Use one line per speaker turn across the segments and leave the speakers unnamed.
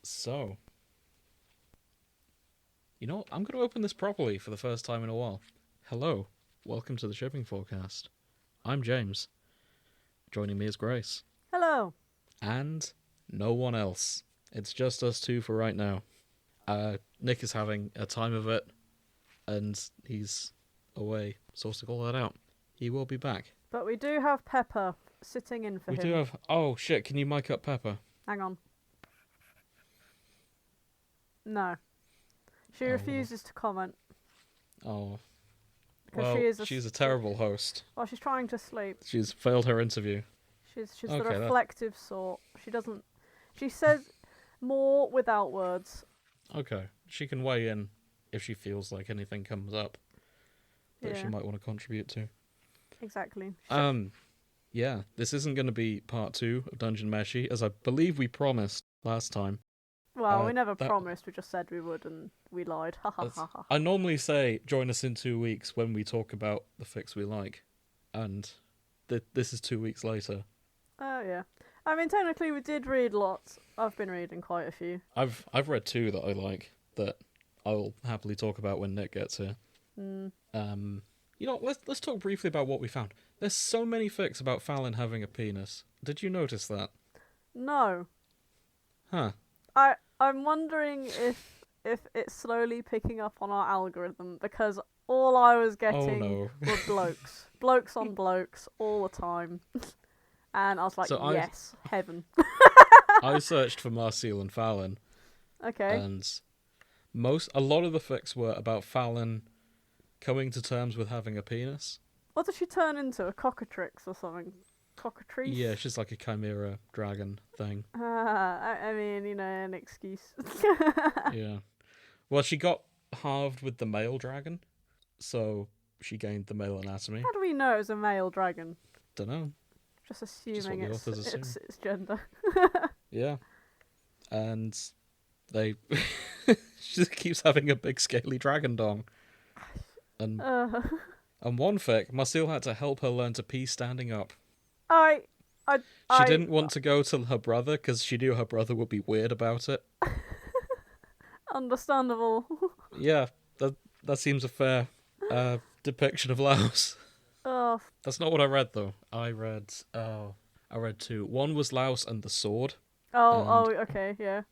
So, you know what? I'm going to open this properly for the first time in a while. Hello, welcome to the Shipping Forecast. I'm James. Joining me is Grace.
Hello.
And no one else. It's just us two for right now. Nick is having a time of it, and he's away, sorting all that out. He will be back.
But we do have Pepper sitting in for
We
him.
do have... Oh, shit, can you mic up Pepper?
Hang on. No. She
Oh.
refuses to comment.
Oh.
Because
Well, she's a terrible host.
Well, she's trying to sleep.
She's failed her interview.
She's
Okay,
the reflective sort. She doesn't... She says more without words.
Okay. She can weigh in if she feels like anything comes up that she might want to contribute to.
Exactly.
Yeah, this isn't going to be part 2 of Dungeon Meshi, as I believe we promised last time.
Well, we never promised, we just said we would, and we lied. Ha ha ha ha.
I normally say join us in 2 weeks when we talk about the fics we like, and this is 2 weeks later.
Oh, yeah. I mean, technically we did read lots. I've been reading quite a few.
I've read 2 that I like, that I'll happily talk about when Nick gets here. You know, let's talk briefly about what we found. There's so many fics about Fallon having a penis. Did you notice that?
No.
Huh.
I'm wondering if it's slowly picking up on our algorithm, because all I was getting were blokes. Blokes on blokes all the time. And I was like, yes, heaven.
I searched for Marcel and Fallon.
Okay.
And a lot of the fics were about Fallon coming to terms with having a penis.
What did she turn into? A cockatrix or something? Cockatrice?
Yeah, she's like a chimera dragon thing.
I mean, you know, an excuse.
Yeah. Well, she got halved with the male dragon, so she gained the male anatomy.
How do we know it was a male dragon?
Dunno.
Just assuming
Just what the authors assume.
its gender.
Yeah. And they... she just keeps having a big scaly dragon dong. And one fic, Marcel had to help her learn to pee standing up. She didn't want to go to her brother because she knew her brother would be weird about it.
Understandable.
Yeah, that seems a fair depiction of Laos.
Oh.
That's not what I read though. I read 2. One was Laos and the sword.
Okay, yeah.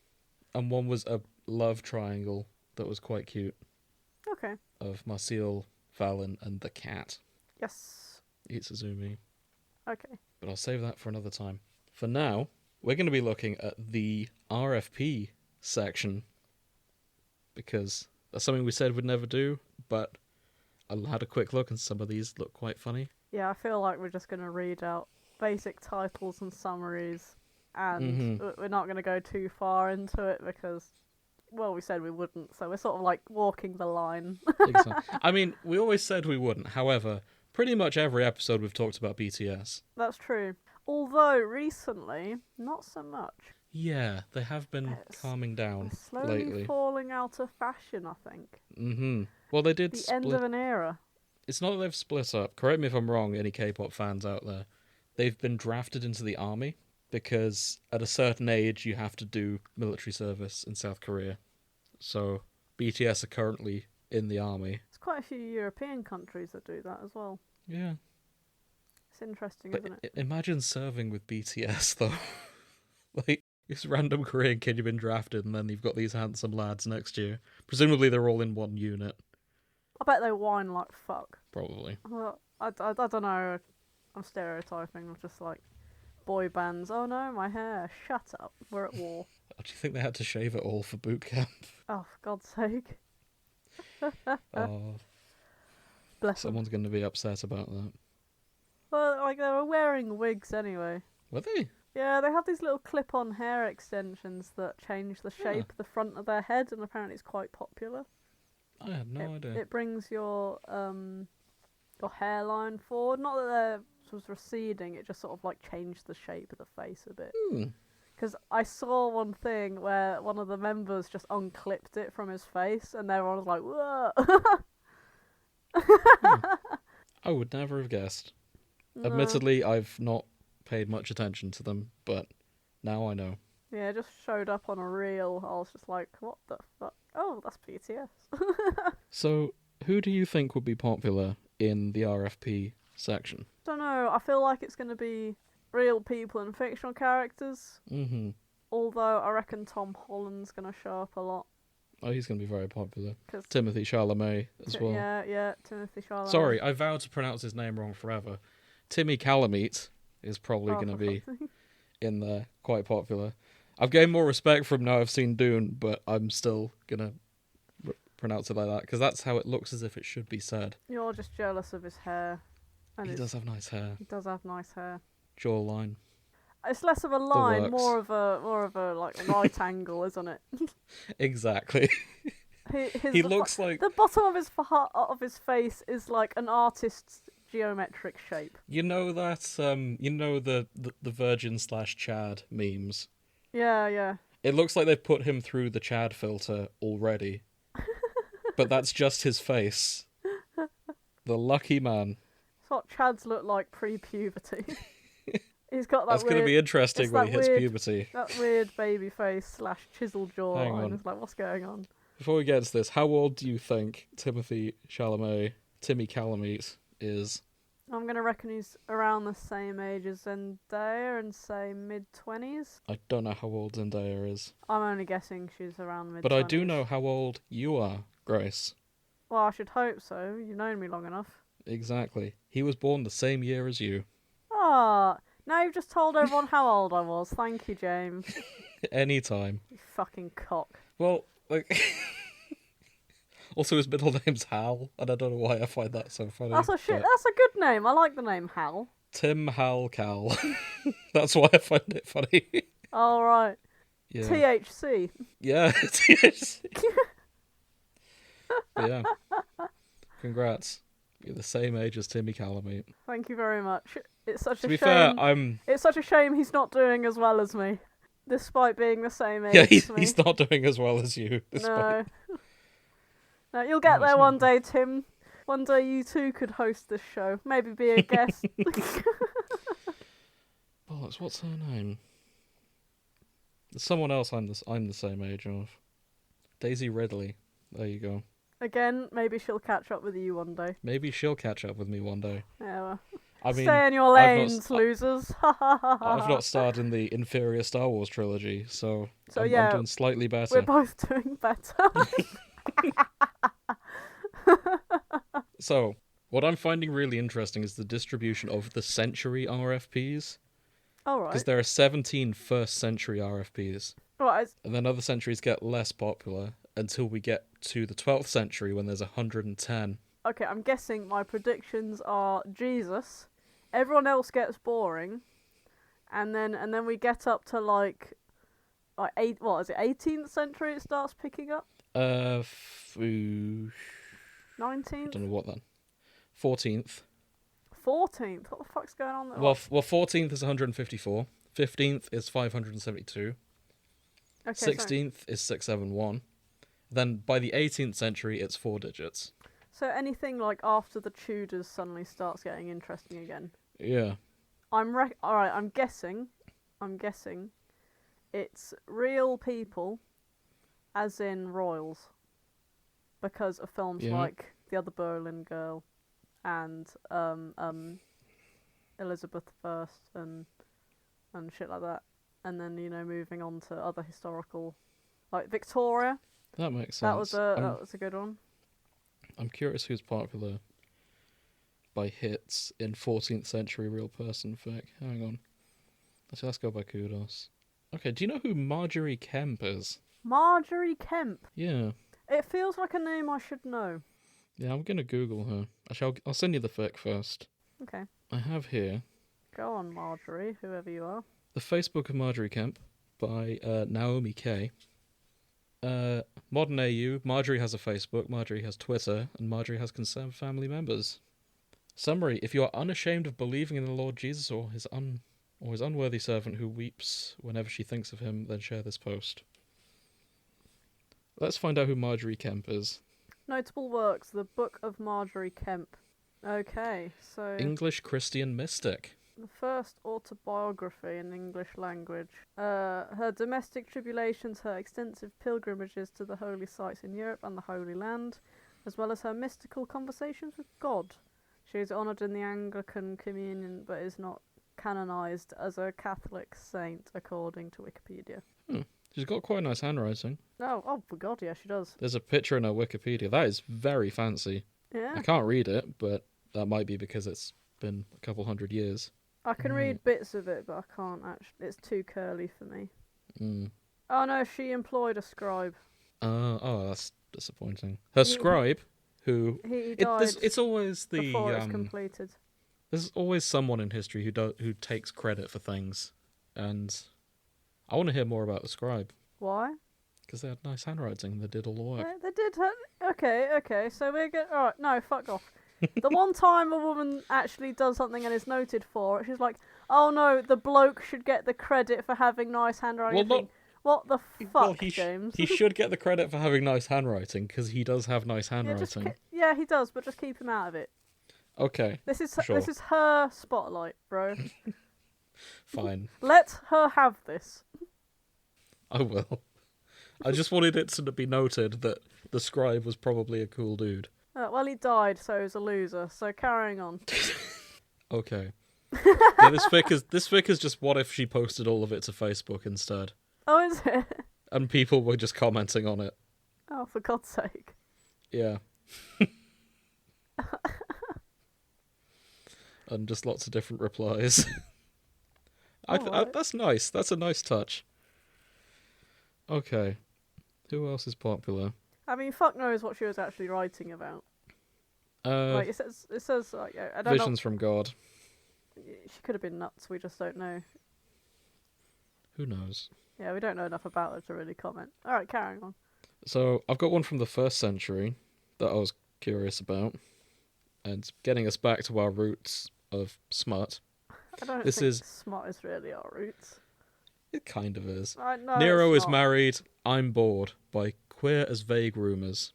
And one was a love triangle that was quite cute.
Okay.
Of Marcel, Fallon, and the cat.
Yes.
Itsuzumi.
Okay.
But I'll save that for another time. For now, we're going to be looking at the RFP section, because that's something we said we'd never do, but I had a quick look and some of these look quite funny.
Yeah, I feel like we're just going to read out basic titles and summaries, and we're not going to go too far into it because, well, we said we wouldn't, so we're sort of like walking the line.
Exactly. I mean, we always said we wouldn't. However, pretty much every episode we've talked about BTS.
That's true. Although, recently, not so much.
Yeah, they have been calming down
slowly
lately.
Falling out of fashion, I think.
Well, they did
the end of an era.
It's not that they've split up. Correct me if I'm wrong, any K-pop fans out there. They've been drafted into the army because at a certain age you have to do military service in South Korea. So BTS are currently in the army.
There's quite a few European countries that do that as well.
Yeah.
It's interesting,
But
isn't it?
Imagine serving with BTS, though. Like, this random Korean kid you've been drafted, and then you've got these handsome lads next to you. Presumably they're all in one unit.
I bet they whine like fuck.
Probably.
I don't know. I'm stereotyping. I'm just like, boy bands. Oh no, my hair. Shut up. We're at war.
Do you think they had to shave it all for boot camp?
Oh, for God's sake.
Oh,
bless
someone's going to be upset about that.
Well, like, they were wearing wigs anyway.
Were they?
Yeah, they have these little clip-on hair extensions that change the shape of the front of their head, and apparently it's quite popular.
I had no idea.
It brings your hairline forward. Not that they're sort of receding, it just sort of like changed the shape of the face a bit. Because I saw one thing where one of the members just unclipped it from his face, and everyone was like, whoa!
I would never have guessed.
No.
Admittedly, I've not paid much attention to them, but now I know.
Yeah, it just showed up on a reel. I was just like, what the fuck? Oh, that's PTS.
So, who do you think would be popular in the RFP section?
Don't know. I feel like it's going to be real people and fictional characters.
Mm-hmm.
Although I reckon Tom Holland's going to show up a lot.
Oh, he's going to be very popular.
'Cause
Timothy Chalamet as well.
Yeah, Timothy Chalamet.
Sorry, I vowed to pronounce his name wrong forever. Timmy Chalamet is probably going to be in there, quite popular. I've gained more respect from now I've seen Dune, but I'm still going to pronounce it like that, because that's how it looks as if it should be said.
You're just jealous of his hair. And
He does have nice hair.
He does have nice hair.
Jawline.
It's less of a line, more of a like right angle, isn't it?
Exactly. He looks like
the bottom of his face is like an artist's geometric shape.
You know that the Virgin / Chad memes.
Yeah.
It looks like they've put him through the Chad filter already, but that's just his face. The lucky man.
That's what Chads look like pre-puberty. He's got that.
That's going to be interesting when he hits puberty.
That weird baby face / chiseled jaw.
Hang on.
It's like, what's going on?
Before we get to this, how old do you think Timmy Chalamet is?
I'm going to reckon he's around the same age as Zendaya and say mid-20s.
I don't know how old Zendaya is.
I'm only guessing she's around mid-20s.
But I do know how old you are, Grace.
Well, I should hope so. You've known me long enough.
Exactly. He was born the same year as you.
Ah, now you've just told everyone how old I was. Thank you, James.
Anytime.
You fucking cock.
Well, like... Also, his middle name's Hal, and I don't know why I find that so funny.
That's a good name. I like the name Hal.
Tim Hal Cal. That's why I find it funny.
All right.
Yeah.
THC.
Yeah, THC. But yeah. Congrats. You're the same age as Timmy Chalamet.
Thank you very much. It's such a shame.
To be fair,
It's such a shame he's not doing as well as me, despite being the same age as me.
He's not doing as well as you.
No. No, you'll get there one day, Tim. One day you too could host this show. Maybe be a guest.
Bollocks, what's her name? There's someone else I'm the same age of. Daisy Ridley. There you go.
Again, maybe she'll catch up with you one day.
Maybe she'll catch up with me one day.
Yeah, well.
I mean,
stay in your lanes, losers.
I've not starred in the inferior Star Wars trilogy, so I'm doing slightly better.
We're both doing better.
So, what I'm finding really interesting is the distribution of the century RFPs.
All right.
Because there are 17 first century RFPs.
Right.
And then other centuries get less popular until we get to the 12th century when there's 110.
Okay, I'm guessing my predictions are Jesus, everyone else gets boring, and then we get up to like 18th century it starts picking up?
19th?
19th?
I don't know what then. 14th.
14th? What the fuck's going on there?
Well, 14th is 154. 15th is 572. Okay, 16th is 671. Then by the 18th century, it's 4 digits.
So anything like after the Tudors suddenly starts getting interesting again.
Yeah.
Alright, I'm guessing it's real people, as in royals, because of films like The Other Berlin Girl and Elizabeth I and shit like that. And then, moving on to other historical, like Victoria.
That makes sense.
That was a good one.
I'm curious who's popular by hits in 14th century Real Person Fic. Hang on. Let's go by kudos. Okay, do you know who Marjorie Kemp is?
Marjorie Kemp?
Yeah.
It feels like a name I should know.
Yeah, I'm going to Google her. Actually, I'll send you the fic first.
Okay.
I have here...
Go on, Marjorie, whoever you are.
The Facebook of Marjorie Kemp by Naomi K. Modern AU, Marjorie has a Facebook, Marjorie has Twitter, and Marjorie has concerned family members. Summary: if you are unashamed of believing in the Lord Jesus or his unworthy servant who weeps whenever she thinks of him, then share this post. Let's find out who Marjorie Kemp is.
Notable works: The Book of Marjorie Kemp. Okay, so...
English Christian mystic.
The first autobiography in English language. Her domestic tribulations, her extensive pilgrimages to the holy sites in Europe and the Holy Land, as well as her mystical conversations with God. She is honoured in the Anglican Communion, but is not canonised as a Catholic saint, according to Wikipedia.
She's got quite a nice handwriting.
Oh, for God, yeah, she does.
There's a picture in her Wikipedia. That is very fancy.
Yeah.
I can't read it, but that might be because it's been a couple 100 years.
I can read bits of it, but I can't actually. It's too curly for me. Oh no, she employed a scribe.
Oh, that's disappointing. Her scribe, who
he died.
It's always the
before it's completed.
There's always someone in history who takes credit for things, and I want to hear more about the scribe.
Why?
Because they had nice handwriting. They did all the work.
They did. Okay. So we're good. All right. No, fuck off. The one time a woman actually does something and is noted for it, she's like, "Oh no, the bloke should get the credit for having nice handwriting."
Well,
what the fuck,
well,
James?
He should get the credit for having nice handwriting because he does have nice handwriting.
Yeah, he does, but just keep him out of it.
Okay.
This is her spotlight, bro.
Fine.
Let her have this.
I will. I just wanted it to be noted that the scribe was probably a cool dude.
Well, he died, so he was a loser. So carrying on.
Okay. Yeah, this fic is just what if she posted all of it to Facebook instead.
Oh, is it?
And people were just commenting on it.
Oh, for God's sake.
Yeah. And just lots of different replies. That's nice. That's a nice touch. Okay. Who else is popular?
I mean, fuck knows what she was actually writing about. Like it says like I don't
Visions
know.
from God.
She could have been nuts. We just don't know.
Who knows?
Yeah, we don't know enough about her to really comment. All right, carrying on.
So I've got one from the 1st century that I was curious about, and getting us back to our roots of smut.
I don't think smut is really our roots.
It kind of is.
No,
Nero is married. I'm bored by queer as vague rumours.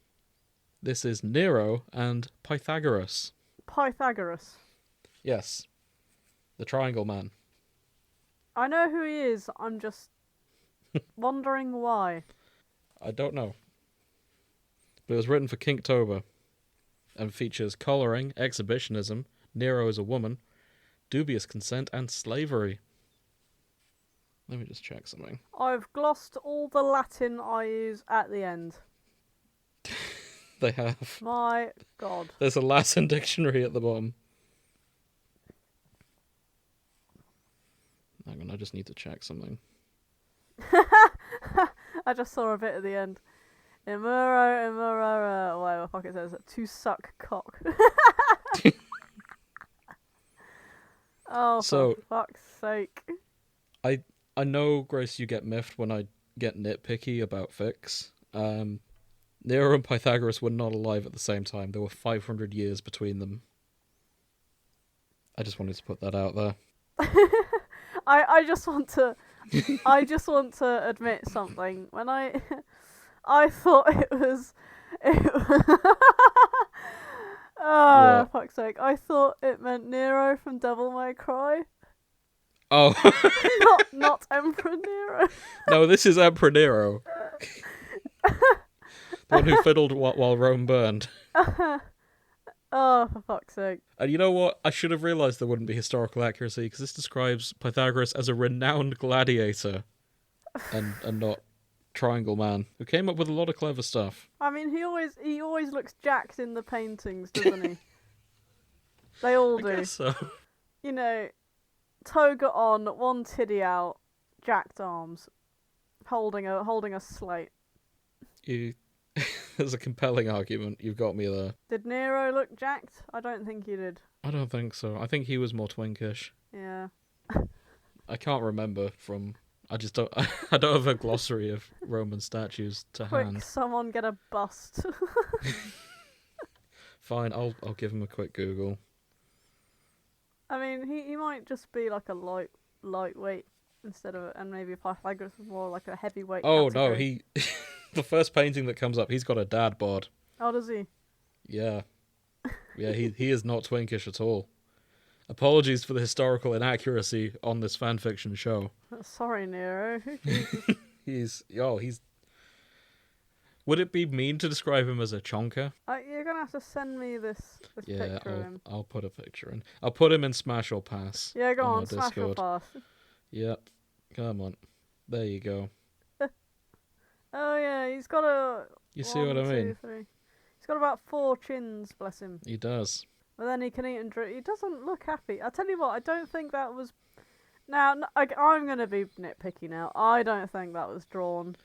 This is Nero and Pythagoras.
Pythagoras.
Yes. The Triangle Man.
I know who he is. I'm just wondering why.
I don't know. But it was written for Kinktober and features collaring, exhibitionism, Nero as a woman, dubious consent, and slavery. Let me just check something.
I've glossed all the Latin I use at the end.
They have.
My God.
There's a Latin dictionary at the bottom. Hang on, I just need to check something.
I just saw a bit at the end. Imuro, whatever the fuck it says. To suck cock. Oh, for fuck's sake.
I know, Grace, you get miffed when I get nitpicky about fics. Nero and Pythagoras were not alive at the same time. There were 500 years between them. I just wanted to put that out there.
I just want to admit something. When I thought it was oh, fuck's sake. I thought it meant Nero from Devil May Cry.
Oh.
not Emperor Nero.
No, this is Emperor Nero. The one who fiddled while Rome burned.
Oh, for fuck's sake.
And you know what? I should have realised there wouldn't be historical accuracy, because this describes Pythagoras as a renowned gladiator and not Triangle Man, who came up with a lot of clever stuff.
I mean, he always looks jacked in the paintings, doesn't he? They all do.
I guess so.
You know, toga on, one titty out, jacked arms, holding a slate.
There's a compelling argument. You've got me there.
Did Nero look jacked? I don't think he did.
I don't think so. I think he was more twinkish.
Yeah.
I can't remember from... I don't have a glossary of Roman statues to hand.
Quick, someone get a bust.
Fine, I'll give him a quick Google.
I mean, he might just be like a lightweight and maybe Pythagoras was more like a heavyweight.
Oh
category.
no, he... The first painting that comes up, he's got a dad bod.
Oh, does he?
Yeah. Yeah, he is not twinkish at all. Apologies for the historical inaccuracy on this fanfiction show.
Sorry, Nero.
He's. Would it be mean to describe him as a chonker?
You're gonna have to send me this picture of him.
I'll put a picture in. I'll put him in Smash or Pass.
Yeah, go on,
Smash
Discord. Or Pass.
Yep. Come on. There you go.
Oh yeah, he's got a.
You see what I mean?
2, 3. He's got about 4 chins, bless him.
He does.
But then he can eat and drink. He doesn't look happy. I tell you what, I don't think that was. Now, I'm going to be nitpicky now. I don't think that was drawn.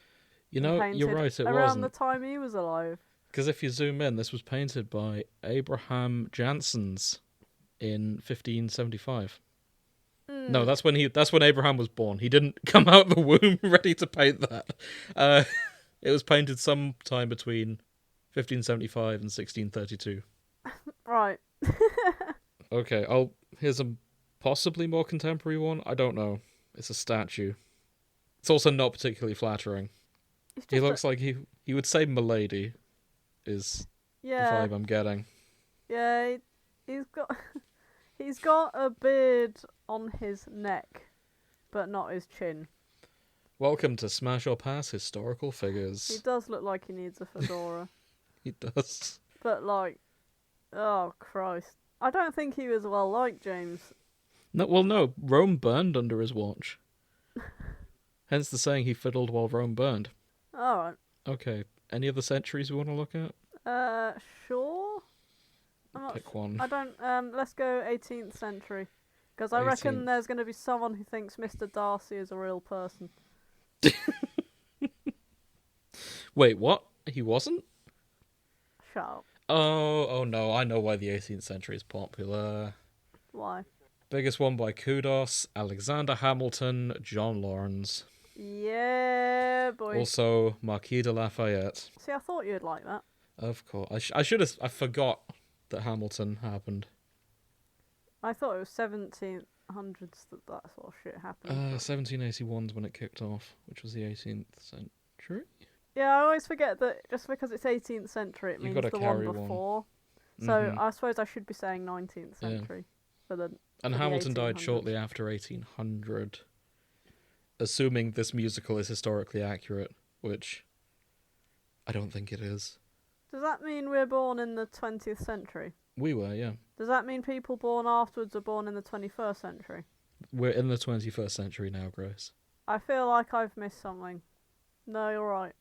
You're right, it
around
wasn't.
the time he was alive.
Because if you zoom in, this was painted by Abraham Janssens in 1575. No, that's when Abraham was born. He didn't come out of the womb ready to paint that. It was painted sometime between 1575 and 1632.
Right.
Okay, here's a possibly more contemporary one. I don't know. It's a statue. It's also not particularly flattering. He looks like he would say "milady," is the vibe I'm getting.
Yeah, he's got a beard on his neck, but not his chin.
Welcome to Smash or Pass Historical Figures.
He does look like he needs a fedora.
He does.
But oh Christ. I don't think he was well liked, James.
No, Rome burned under his watch. Hence the saying he fiddled while Rome burned.
Alright.
Okay, any other centuries we want to look at?
Sure.
Pick one.
I don't, let's go 18th century. Because I reckon there's going to be someone who thinks Mr. Darcy is a real person.
Wait, what? He wasn't?
Shut up.
Oh no, I know why the 18th century is popular.
Why?
Biggest one by Kudos, Alexander Hamilton, John Laurens.
Yeah, boy.
Also, Marquis de Lafayette.
See, I thought you'd like that.
Of course. I should have... I forgot that Hamilton happened.
I thought it was 1700s that sort of shit happened.
1781's when it kicked off, which was the 18th century.
Yeah, I always forget that just because it's 18th century, it means the one before. So I suppose I should be saying 19th century. Yeah.
And Hamilton died shortly after 1800. Assuming this musical is historically accurate, which I don't think it is.
Does that mean we're born in the 20th century?
We were, yeah.
Does that mean people born afterwards are born in the 21st century?
We're in the 21st century now, Grace.
I feel like I've missed something. No, you're right.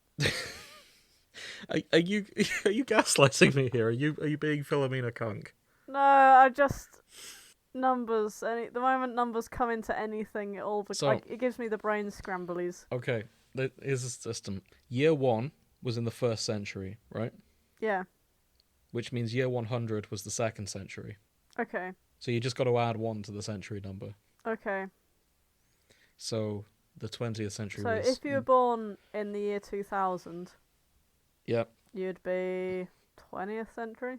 Are you gaslighting me here? Are you being Philomena Kunk?
No, I just numbers. The moment numbers come into anything, it gives me the brain scramblies.
Okay, here's the system. Year 1 was in the 1st century, right?
Yeah.
Which means year 100 was the 2nd century.
Okay.
So you just got to add 1 to the century number.
Okay.
So the 20th century
was... So if you were born in the year 2000...
Yep.
You'd be 20th century?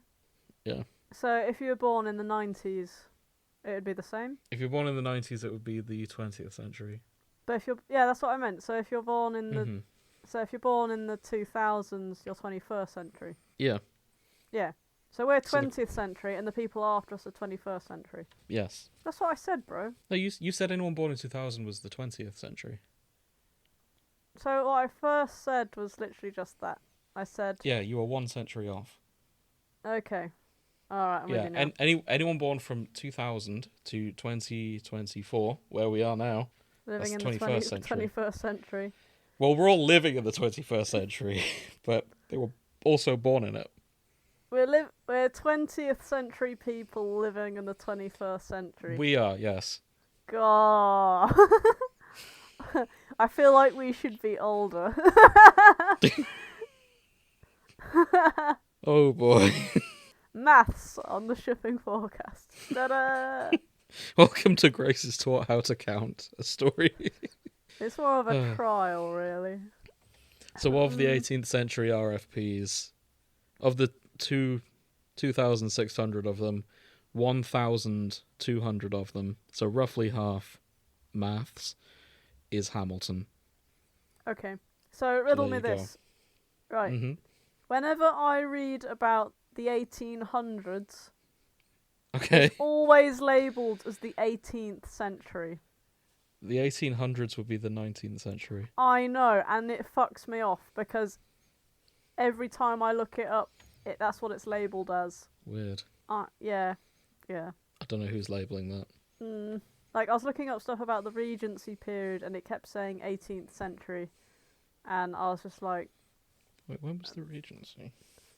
Yeah.
So if you were born in the 90s, it would be the same?
If you're born in the 90s, it would be the 20th century.
But if you're... Yeah, that's what I meant. So if you're born in the... So if you're born in the 2000s, you're 21st century?
Yeah.
Yeah. So we're 20th century, and the people after us are 21st century.
Yes.
That's what I said, bro.
No, you said anyone born in 2000 was the 20th century.
So what I first said was literally just that. I said...
Yeah, you were 1 century off.
Okay. Alright, I'm with you now.
And anyone born from 2000 to 2024, where we are now,
living
that's
in
21st century.
21st century.
Well, we're all living in the 21st century, but they were also born in it.
We're 20th century people living in the 21st century.
We are, yes.
God. I feel like we should be older.
Oh boy.
Maths on the shipping forecast. Ta-da!
Welcome to Grace's Taught How to Count, a story.
It's more of a trial, really.
So of the 18th century RFPs, of the 2,600 of them, 1,200 of them, so roughly half maths, is Hamilton.
Okay, so riddle me this. Go. Right. Whenever I read about the 1800s,
Okay.
It's always labelled as the 18th century.
The 1800s would be the 19th century.
I know, and it fucks me off because every time I look it up, that's what it's labelled as.
Weird.
Yeah.
I don't know who's labelling that.
Like, I was looking up stuff about the Regency period, and it kept saying 18th century, and I was just like...
Wait, when was the Regency?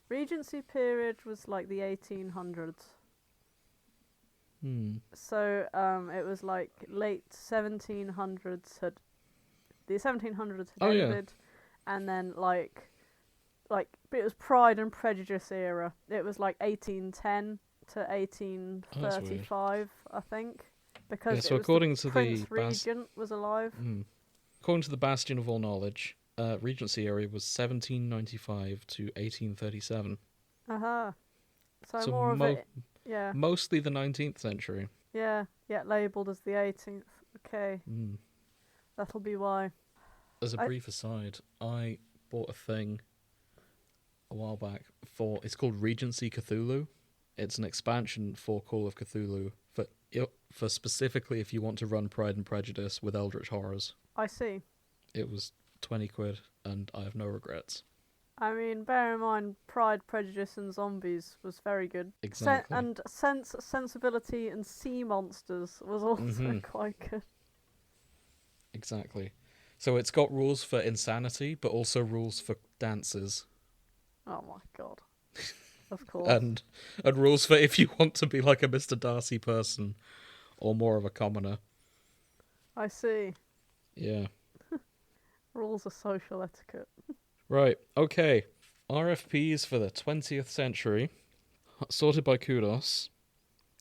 Regency period was like the 1800s. So, it was like late 1700s had... The 1700s had ended, and then like, but it was Pride and Prejudice era. It was like 1810 to 1835, I think. Because
so according to
Prince Regent was alive.
According to the Bastion of All Knowledge, Regency area was 1795 to 1837.
So more of it, yeah.
Mostly the 19th century.
Yeah, yet labelled as the 18th. Okay. That'll be why.
As a brief aside, I bought a thing a while back it's called Regency Cthulhu. It's an expansion for Call of Cthulhu for specifically if you want to run Pride and Prejudice with Eldritch Horrors.
I see.
It was 20 quid, and I have no regrets.
I mean, bear in mind, Pride, Prejudice and Zombies was very good.
Exactly.
And Sensibility and Sea Monsters was also quite good.
Exactly. So it's got rules for insanity, but also rules for dances.
Oh my god. Of course.
And rules for if you want to be like a Mr. Darcy person or more of a commoner.
I see.
Yeah.
Rules of social etiquette.
Right, okay. RFPs for the 20th century, sorted by kudos.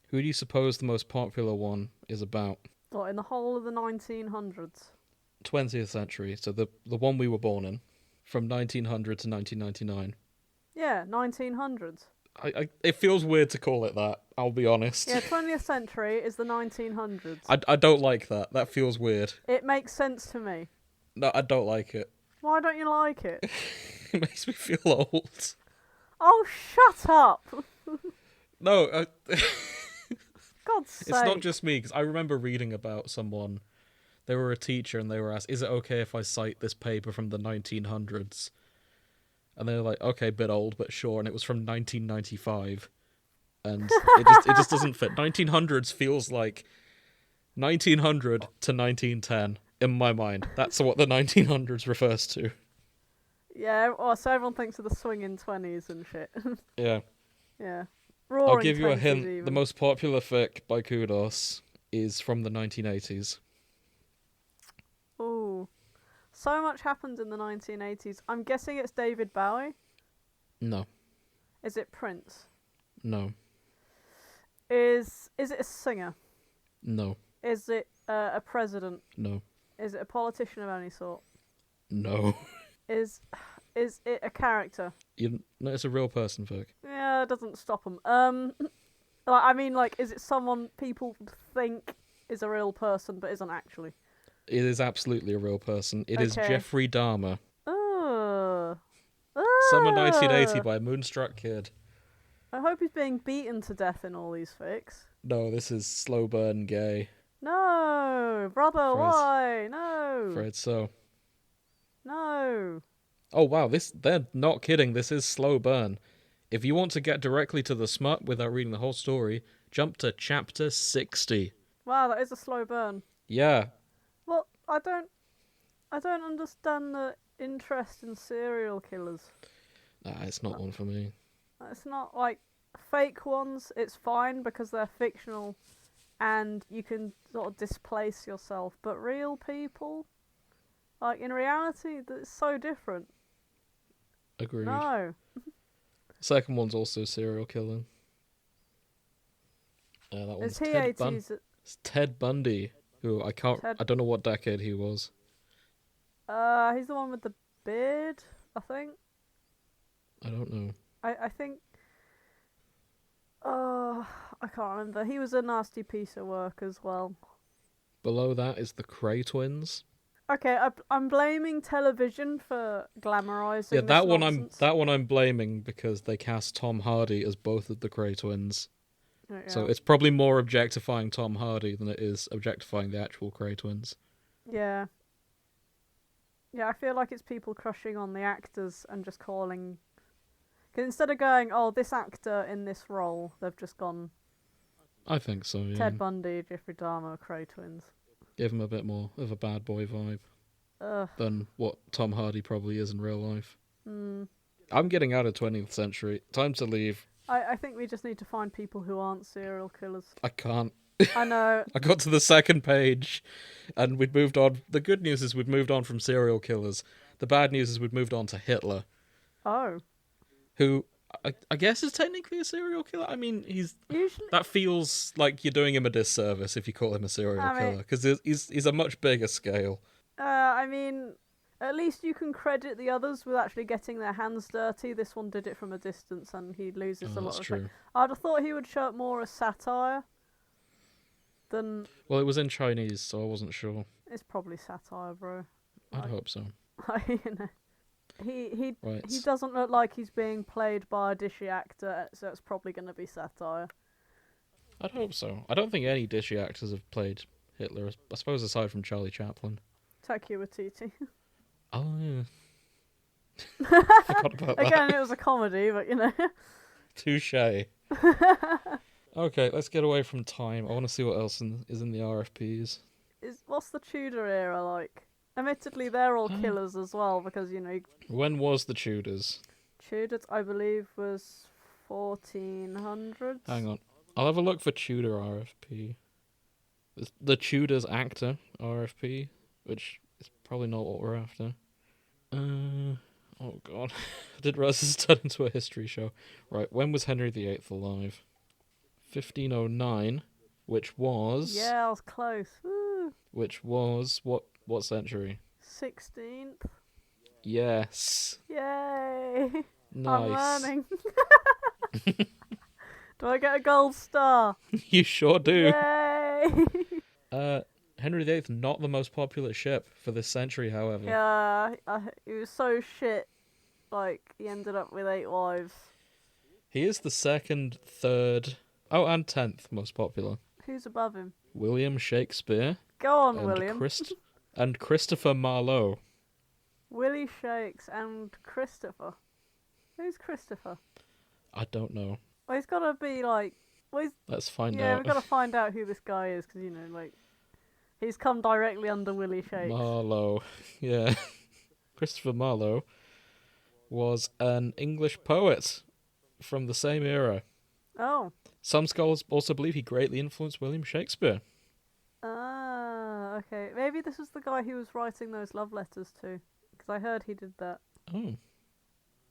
Who do you suppose the most popular one is about?
What, in the whole of the 1900s?
20th century, so the one we were born in, from 1900 to 1999.
Yeah, 1900s.
It feels weird to call it that, I'll be honest.
Yeah, 20th century is the 1900s.
I don't like that. That feels weird.
It makes sense to me.
No, I don't like it.
Why don't you like it?
It makes me feel old.
Oh, shut up!
No,
God's sake.
It's not just me, because I remember reading about someone. They were a teacher, and they were asked, is it okay if I cite this paper from the 1900s? And they were like, okay, bit old, but sure. And it was from 1995. And it just doesn't fit. 1900s feels like 1900 to 1910 in my mind. That's what the 1900s refers to.
Yeah, well, so everyone thinks of the swinging 20s and shit.
Yeah.
Yeah.
I'll give you a hint.
Even.
The most popular fic by Kudos is from the 1980s.
Ooh. So much happened in the 1980s. I'm guessing it's David Bowie.
No.
Is it Prince?
No.
Is it a singer?
No.
Is it a president?
No.
Is it a politician of any sort?
No.
Is it a character?
No, it's a real person fic.
Yeah, it doesn't stop them. I mean, like, is it someone people think is a real person but isn't actually?
It is absolutely a real person. It is Jeffrey Dahmer. Summer 1980 by Moonstruck Kid.
I hope he's being beaten to death in all these fics.
No, this is slow burn gay.
No, brother, why? No.
Afraid so.
No.
Oh wow, they're not kidding. This is slow burn. If you want to get directly to the smut without reading the whole story, jump to chapter 60.
Wow, that is a slow burn.
Yeah.
Well, I don't understand the interest in serial killers.
Nah, it's not one for me.
It's not like fake ones. It's fine because they're fictional, and you can sort of displace yourself. But real people, like in reality, it's so different.
Agreed.
No.
Second one's also serial killing. That one's It's Ted Bundy, who I don't know what decade he was.
He's the one with the beard, I think.
I don't know.
I think. I can't remember. He was a nasty piece of work as well.
Below that is the Cray twins.
Okay, I'm blaming television for glamorizing.
Yeah, that
nonsense.
one I'm blaming because they cast Tom Hardy as both of the Cray twins.
Yeah.
So it's probably more objectifying Tom Hardy than it is objectifying the actual Cray twins.
Yeah. Yeah, I feel like it's people crushing on the actors and just calling... Because instead of going, oh, this actor in this role, they've just gone...
I think so, yeah.
Ted Bundy, Jeffrey Dahmer, Cray twins.
Give him a bit more of a bad boy vibe than what Tom Hardy probably is in real life. I'm getting out of 20th century. Time to leave.
I think we just need to find people who aren't serial killers.
I can't.
I know.
I got to the second page and we'd moved on. The good news is we'd moved on from serial killers. The bad news is we'd moved on to Hitler.
Oh.
Who I guess is technically a serial killer. I mean,
Usually...
that feels like you're doing him a disservice if you call him a serial killer, because he's a much bigger scale.
I mean, at least you can credit the others with actually getting their hands dirty. This one did it from a distance, and he loses a lot of respect. I'd have thought he would show up more as satire than...
Well, it was in Chinese, so I wasn't sure.
It's probably satire, bro.
I'd hope so.
You know. He
Right.
He doesn't look like he's being played by a dishy actor, so it's probably going to be satire.
I'd hope so. I don't think any dishy actors have played Hitler, I suppose aside from Charlie Chaplin.
Taika Waititi.
Oh, yeah. Forgot about that.
Again, it was a comedy, but you know.
Touché. Okay, let's get away from time. I want to see what else is in the RFPs.
What's the Tudor era like? Admittedly, they're all killers as well, because, you know...
When was the Tudors?
Tudors, I believe, was 1400s.
Hang on. I'll have a look for Tudor RFP. The Tudors actor RFP, which is probably not what we're after. Oh god. I didn't realise this turned into a history show. Right, when was Henry VIII alive? 1509, which was...
Yeah, I was close. Woo.
Which was... What century?
16th.
Yes.
Yay!
Nice.
I'm learning. Do I get a gold star?
You sure do.
Yay!
Henry VIII, not the most popular ship for this century, however.
Yeah, he was so shit. Like, he ended up with 8 wives.
He is the second, third, and 10th most popular.
Who's above him?
William Shakespeare.
Go on, William.
And Christopher Marlowe.
Willie Shakes and Christopher. Who's Christopher?
I don't know.
Well, he's got to be like... Well,
let's find out.
Yeah, we've got to find out who this guy is, because, you know, like... He's come directly under Willie Shakes.
Marlowe. Yeah. Christopher Marlowe was an English poet from the same era.
Oh.
Some scholars also believe he greatly influenced William Shakespeare.
Ah, okay. Maybe this was the guy who was writing those love letters to, because I heard he did that.
Oh.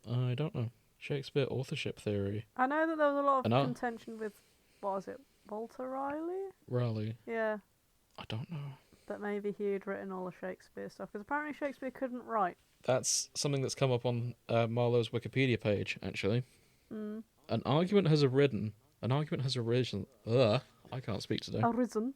I don't know. Shakespeare authorship theory.
I know that there was a lot of contention with, what was it, Walter Riley?
Raleigh.
Yeah.
I don't know.
That maybe he had written all the Shakespeare stuff, because apparently Shakespeare couldn't write.
That's something that's come up on Marlowe's Wikipedia page, actually.
Mm.
An argument has arisen. I can't speak today.
Arisen?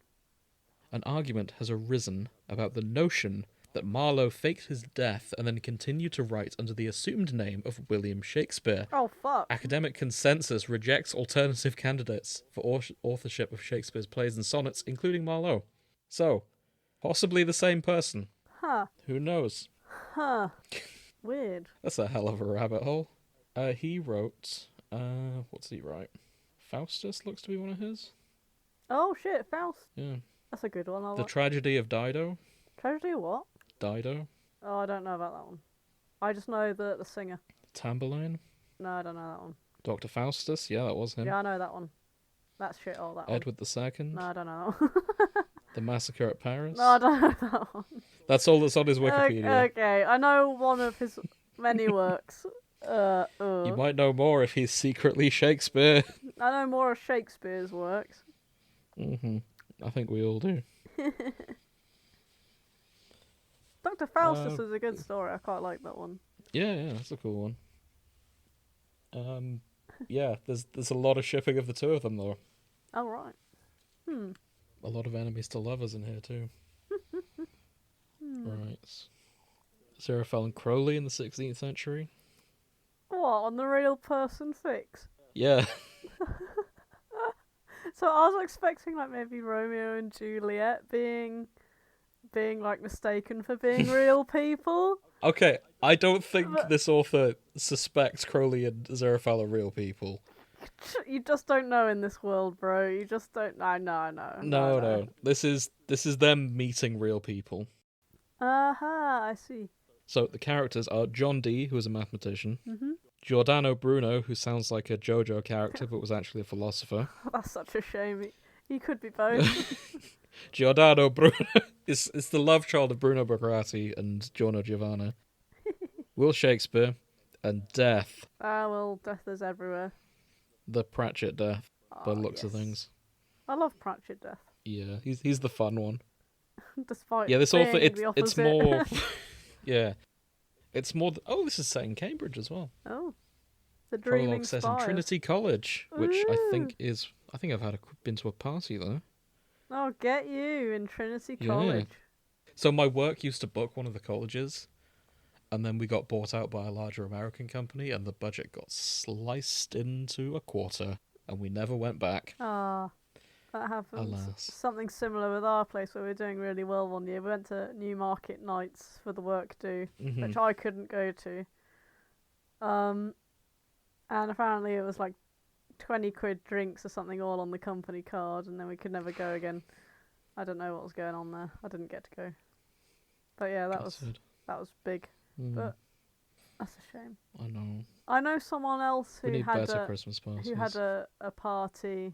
An argument has arisen about the notion that Marlowe faked his death and then continued to write under the assumed name of William Shakespeare.
Oh, fuck.
Academic consensus rejects alternative candidates for authorship of Shakespeare's plays and sonnets, including Marlowe. So, possibly the same person.
Huh.
Who knows?
Huh. Weird.
That's a hell of a rabbit hole. He wrote... what's he write? Faustus looks to be one of his.
Oh, shit, Faust.
Yeah.
That's a good one.
The Tragedy of Dido.
Tragedy of what?
Dido.
Oh, I don't know about that one. I just know the singer.
Tamburlaine.
No, I don't know that one.
Dr. Faustus, yeah, that was him.
Yeah, I know that one. That's shit all that
Edward II.
No, I don't know that one.
The Massacre at Paris.
No, I don't know that one.
That's all that's on his Wikipedia.
Okay, I know one of his many works.
You might know more if he's secretly Shakespeare.
I know more of Shakespeare's works.
I think we all do.
Dr. Faustus is a good story. I quite like that one.
Yeah, that's a cool one. Yeah, there's a lot of shipping of the two of them though.
Oh right.
A lot of enemies to lovers in here too. Right. Xerophil and Crowley in the 16th century.
What, on the Real Person Fics?
Yeah.
So I was expecting like maybe Romeo and Juliet being like mistaken for being real people.
Okay, I don't think
But
this author suspects Crowley and Aziraphale are real people.
you just don't know in this world, bro. You just don't. I know.
No. This is them meeting real people.
I see.
So the characters are John Dee, who is a mathematician,
Mhm.
Giordano Bruno, who sounds like a JoJo character but was actually a philosopher.
That's such a shame. He could be both.
Giordano Bruno is the love child of Bruno Buccarati and Giorno Giovanna. Will Shakespeare, and Death.
Well, death is everywhere.
The Pratchett Death, by the looks of things.
I love Pratchett Death.
Yeah, he's the fun one.
Despite
this author,
the opposite.
it's more. Yeah, it's more. This is set in Cambridge as well.
Oh, the dreaming
Prologue set in Trinity College, which I think I've been to a party there.
Oh, get you in Trinity College.
So my work used to book one of the colleges, and then we got bought out by a larger American company, and the budget got sliced into a quarter, and we never went back.
Ah, that happens.
Alas.
Something similar with our place where we were doing really well one year. We went to Newmarket Nights for the work due, which I couldn't go to. And apparently it was like 20 quid drinks or something all on the company card, and then we could never go again. I don't know what was going on there. I didn't get to go. But yeah, that was big. But that's a shame.
I know.
I know someone else who had
Christmas parties.
who had a party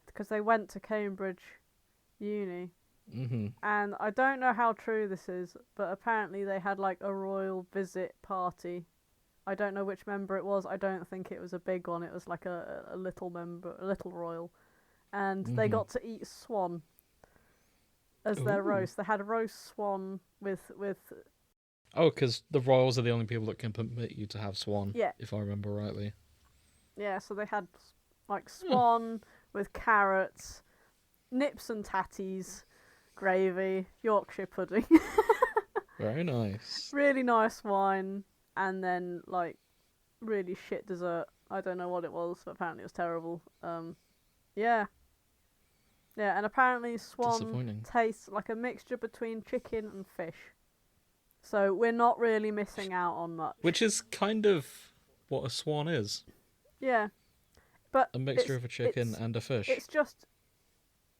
because they went to Cambridge Uni. And I don't know how true this is, but apparently they had like a royal visit party. I don't know which member it was. I don't think it was a big one. It was like a little member, a little royal. And they got to eat swan as their roast. They had a roast swan with...
Oh, because the royals are the only people that can permit you to have swan, if I remember rightly.
Yeah, so they had like swan with carrots, nips and tatties, gravy, Yorkshire pudding.
Very nice.
Really nice wine, and then like really shit dessert. I don't know what it was, but apparently it was terrible. Yeah, and apparently swan tastes like a mixture between chicken and fish. So we're not really missing out on much.
Which is kind of what a swan is.
Yeah, but
a mixture of a chicken and a fish.
It's just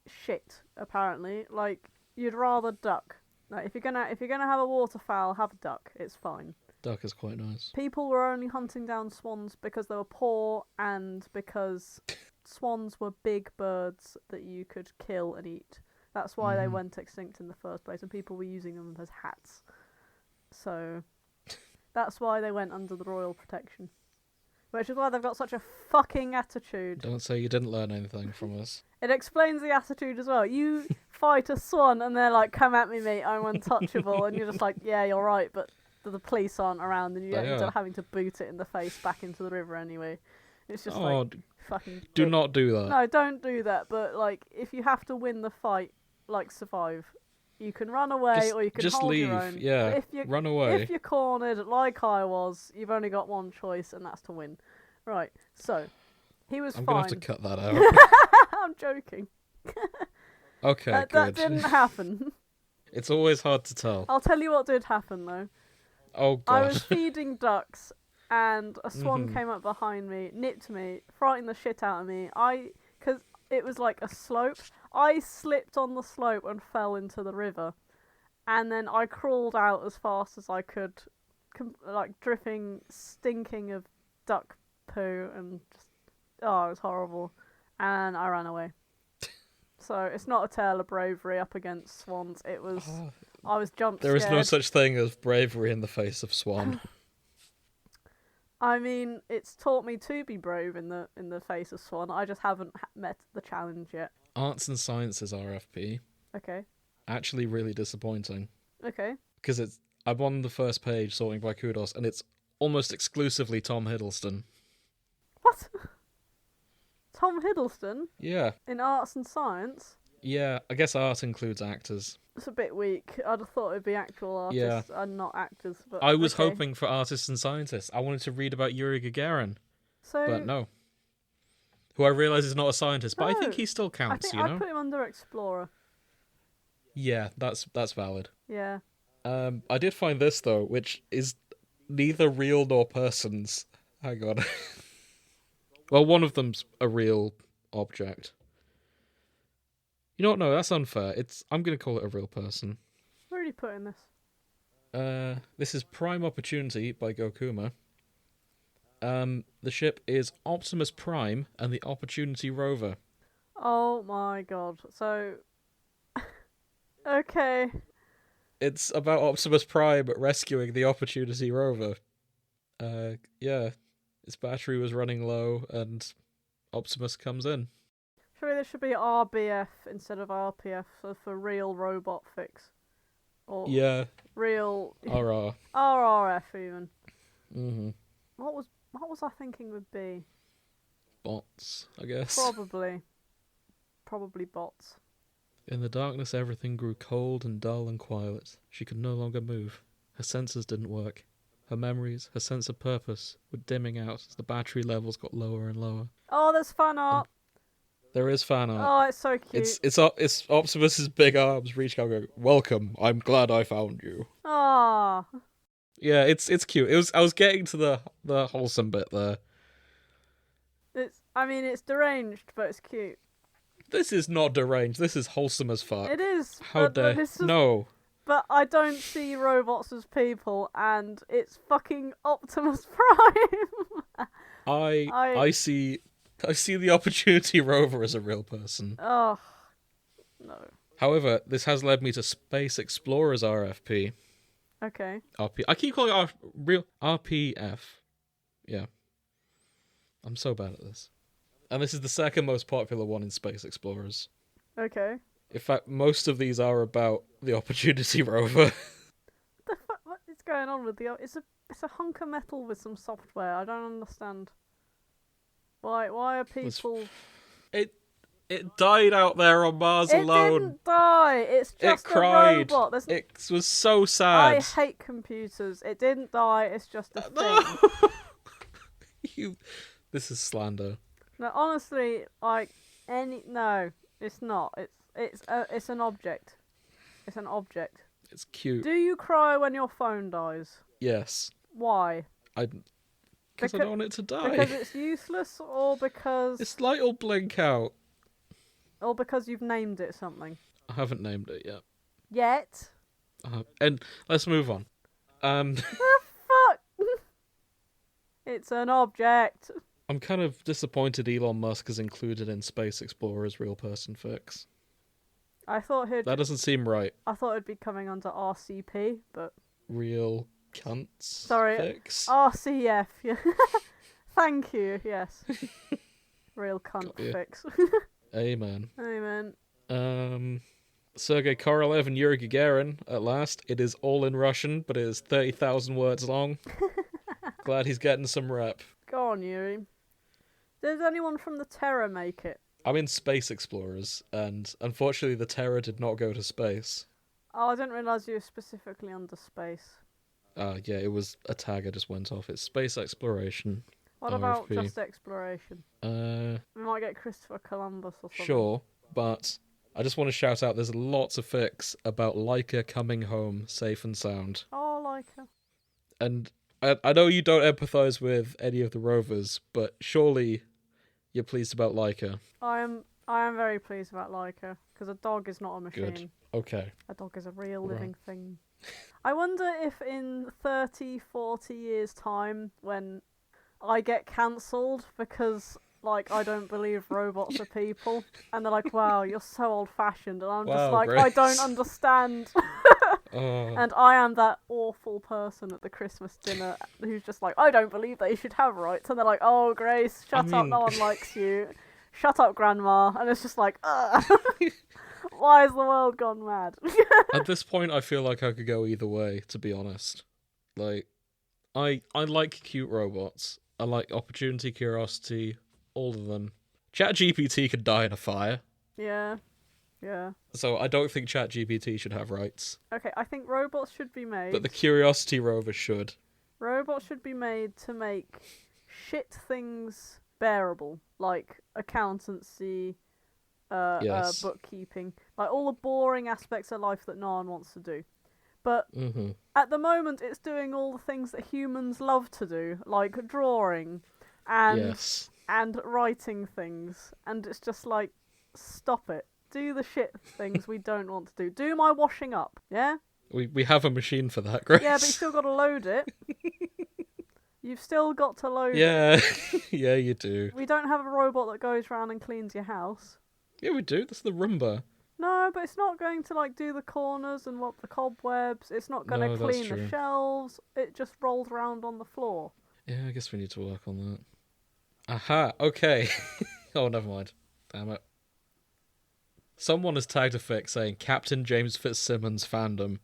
shit. Apparently, like you'd rather duck. Like if you're gonna have a waterfowl, have a duck. It's fine.
Duck is quite nice.
People were only hunting down swans because they were poor and because swans were big birds that you could kill and eat. That's why they went extinct in the first place, and people were using them as hats. So that's why they went under the royal protection. Which is why they've got such a fucking attitude.
Don't say you didn't learn anything from us.
It explains the attitude as well. You fight a swan and they're like, come at me, mate, I'm untouchable. And you're just like, yeah, you're right, but the police aren't around and you end up having to boot it in the face back into the river anyway. It's just like, fucking...
Do not do that.
No, don't do that. But, like, if you have to win the fight, like, survive... You can run away or you can hold
leave.
your own.
Yeah, run away.
If you're cornered, like I was, you've only got one choice, and that's to win. Right, so, he was fine.
I'm going to have to cut that out.
I'm joking.
Okay, good.
That didn't happen.
It's always hard to tell.
I'll tell you what did happen, though.
Oh, God.
I was feeding ducks, and a swan came up behind me, nipped me, frightened the shit out of me. Because it was like a slope. I slipped on the slope and fell into the river. And then I crawled out as fast as I could, like dripping, stinking of duck poo, and just, it was horrible. And I ran away. So it's not a tale of bravery up against swans. It was, I was jump scared.
There is no such thing as bravery in the face of swan.
I mean, it's taught me to be brave in the face of swan. I just haven't met the challenge yet.
Arts and Sciences RFP.
Okay.
Actually really disappointing.
Okay.
Because I'm on the first page sorting by kudos, and it's almost exclusively Tom Hiddleston.
What? Tom Hiddleston?
Yeah.
In Arts and Science?
Yeah, I guess art includes actors.
It's a bit weak. I'd have thought it'd be actual artists and not actors. But
I was hoping for artists and scientists. I wanted to read about Yuri Gagarin. But no. who I realise is not a scientist, but I think
No,
he still
I
counts,
think I'd put him under explorer.
Yeah, that's valid.
Yeah.
I did find this, though, which is neither real nor persons. Hang on. Well, one of them's a real object. You know what? No, that's unfair. I'm going to call it a real person.
Where are you putting this?
This is Prime Opportunity by Gokuma. The ship is Optimus Prime and the Opportunity rover.
Oh my god. So... okay.
It's about Optimus Prime rescuing the Opportunity rover. Yeah. Its battery was running low and Optimus comes in.
Surely there should be RBF instead of RPF, so for Real Robot Fix. Or
Yeah.
Real...
RR.
RRF even.
Mm-hmm.
What was I thinking would be?
Bots, I guess.
Probably bots.
In the darkness, everything grew cold and dull and quiet. She could no longer move. Her senses didn't work. Her memories, her sense of purpose, were dimming out as the battery levels got lower and lower.
Oh, there's fan art.
There is fan art.
Oh, it's so cute.
It's Optimus's big arms reaching out, going, "Welcome. I'm glad I found you."
Ah.
Yeah, it's cute. I was getting to the wholesome bit there.
It's deranged, but it's cute.
This is not deranged. This is wholesome as fuck.
It is.
How dare? No.
But I don't see robots as people, and it's fucking Optimus Prime.
I see the Opportunity rover as a real person.
Oh, no.
However, this has led me to Space Explorers RFP.
Okay.
I keep calling it real RPF. Yeah. I'm so bad at this. And this is the second most popular one in Space Explorers.
Okay.
In fact, most of these are about the Opportunity rover.
The fuck? What is going on with the? It's a hunk of metal with some software. I don't understand. Why are people?
It died out there on Mars alone.
It didn't die. It's just
it cried.
a robot.
It was so sad.
I hate computers. It didn't die. It's just a thing.
No. This is slander.
No, honestly, no, it's not. It's an object. It's an object.
It's cute.
Do you cry when your phone dies?
Yes.
Why?
Because I don't want it to die.
Because it's useless, or because
its light will blink out.
Or because you've named it something.
I haven't named it yet.
Yet?
And let's move on.
The fuck? It's an object.
I'm kind of disappointed Elon Musk is included in Space Explorers Real Person Fics. That doesn't seem right.
I thought it'd be coming under RCP, but...
Real Cunts
Sorry,
Fics?
RCF, yeah. Thank you, yes. Real Cunt Fix.
Amen.
Amen.
Sergei Korolev and Yuri Gagarin, at last. It is all in Russian, but it is 30,000 words long. Glad he's getting some rep.
Go on, Yuri. Did anyone from the Terror make it?
I'm in Space Explorers, and unfortunately the Terror did not go to space.
Oh, I didn't realise you were specifically under space.
Yeah, it was a tag I just went off. It's Space Exploration.
What
RFP.
about just exploration? We might get Christopher Columbus or something.
Sure, but I just want to shout out there's lots of fics about Laika coming home safe and sound.
Oh, Laika.
And I know you don't empathise with any of the rovers, but surely you're pleased about Laika.
I am very pleased about Laika, because a dog is not a machine.
Good. Okay.
A dog is a real living thing. I wonder if in 30, 40 years' time, when I get cancelled because, like, I don't believe robots are people, and they're like, wow, you're so old-fashioned, and I'm just like,
Grace.
I don't understand. And I am that awful person at the Christmas dinner who's just like, I don't believe they should have rights, and they're like, oh, Grace, shut up, no one likes you. Shut up, Grandma. And it's just like, why has the world gone mad?
At this point, I feel like I could go either way, to be honest. Like, I like cute robots. I like Opportunity, Curiosity, all of them. ChatGPT could die in a fire.
Yeah.
So I don't think ChatGPT should have rights.
Okay, I think robots should be made.
But the Curiosity rover should.
Robots should be made to make shit things bearable. like accountancy,
Yes.
bookkeeping, like all the boring aspects of life that no one wants to do. But
Mm-hmm.
at the moment, it's doing all the things that humans love to do, like drawing and
Yes.
and writing things, and it's just like, stop it. Do the shit things we don't want to do. Do my washing up, yeah?
We have a machine for that, Grace.
Yeah, but you still got to load it. You've still got to load it.
Yeah. Yeah, you do.
We don't have a robot that goes around and cleans your house.
Yeah, we do. That's the Roomba.
No, but it's not going to like do the corners and mop the cobwebs. It's not going to
No, that's
clean the
true.
shelves. It just rolls around on the floor.
Yeah, I guess we need to work on that. Aha, okay. Oh, never mind. Damn it. Someone has tagged a fic saying Captain James Fitzsimmons fandom,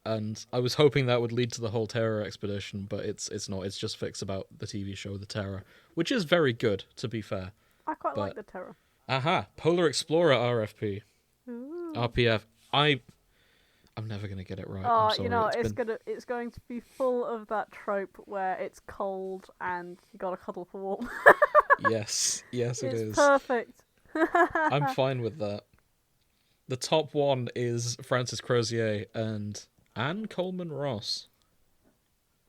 and I was hoping that would lead to the whole Terror expedition, but it's not. It's just fics about the TV show The Terror, which is very good, to be fair.
I quite like the Terror.
Aha, Polar Explorer RFP.
Ooh.
RPF. I'm never gonna get it right.
Oh,
I'm sorry.
you know, it's going to be full of that trope where it's cold and you gotta cuddle for warmth.
Yes, yes, it is.
It's perfect.
I'm fine with that. The top one is Francis Crozier and Anne Coleman Ross.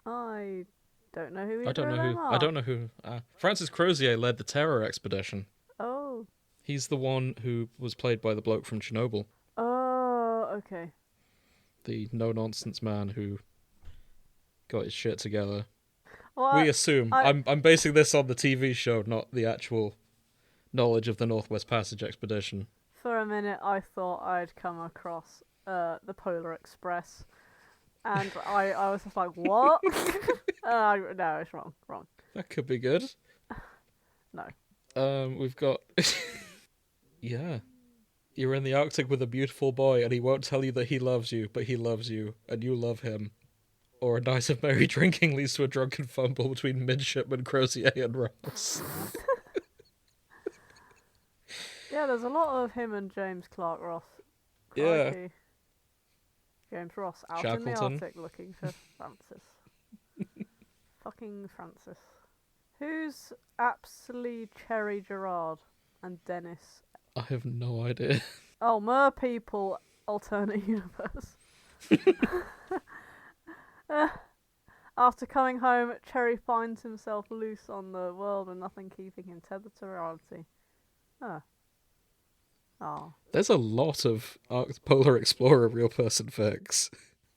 I don't know who
I don't know who.
are.
I don't know who. Francis Crozier led the Terror expedition.
Oh.
He's the one who was played by the bloke from Chernobyl,
Oh, okay.
the no-nonsense man who got his shit together.
Well,
We assume. I'm basing this on the TV show, not the actual knowledge of the Northwest Passage expedition.
For a minute, I thought I'd come across the Polar Express, and I was just like, what? No, it's wrong.
That could be good.
No.
We've got... Yeah. You're in the Arctic with a beautiful boy, and he won't tell you that he loves you, but he loves you, and you love him. Or a night of merry drinking leads to a drunken fumble between midshipman Crozier and Ross.
Yeah, there's a lot of him and James Clark Ross.
Yeah.
Crikey. James Ross out in the
Shackleton.
Arctic looking for Francis. Fucking Francis. Who's Apsley Cherry Gerard and Dennis?
I have no idea.
Oh, Mer People alternate universe. After coming home, Cherry finds himself loose on the world and nothing keeping him tethered to reality. Oh.
There's a lot of Polar Explorer Real Person Fics.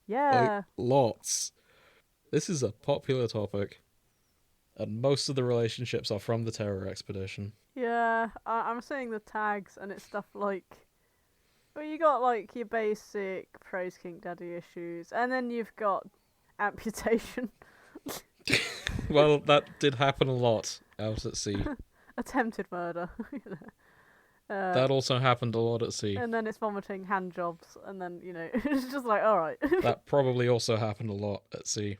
Yeah.
Like, lots. This is a popular topic. And most of the relationships are from the Terror expedition.
Yeah, I'm seeing the tags and it's stuff like... Well, you got like your basic praise kink daddy issues, and then you've got amputation.
Well, that did happen a lot out at sea.
Attempted murder.
That also happened a lot at sea.
And then it's vomiting, hand jobs, and then, you know, it's just like, alright.
That probably also happened a lot at sea.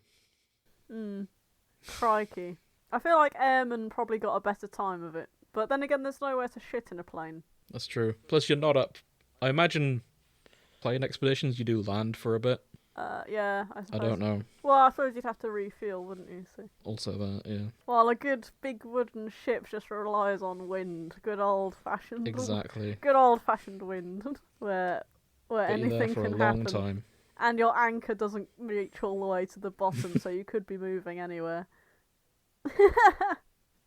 Crikey. I feel like airmen probably got a better time of it. But then again, there's nowhere to shit in a plane.
That's true. Plus, you're not up... I imagine plane expeditions, you do land for a bit.
Yeah, I suppose.
I don't know.
Well, I suppose you'd have to refuel, wouldn't you? So.
Also that, yeah.
Well, a good big wooden ship just relies on wind. Good old-fashioned...
Exactly.
Good old-fashioned wind. where
Get you there
anything
for
can
a long
happen.
time.
And your anchor doesn't reach all the way to the bottom, so you could be moving anywhere.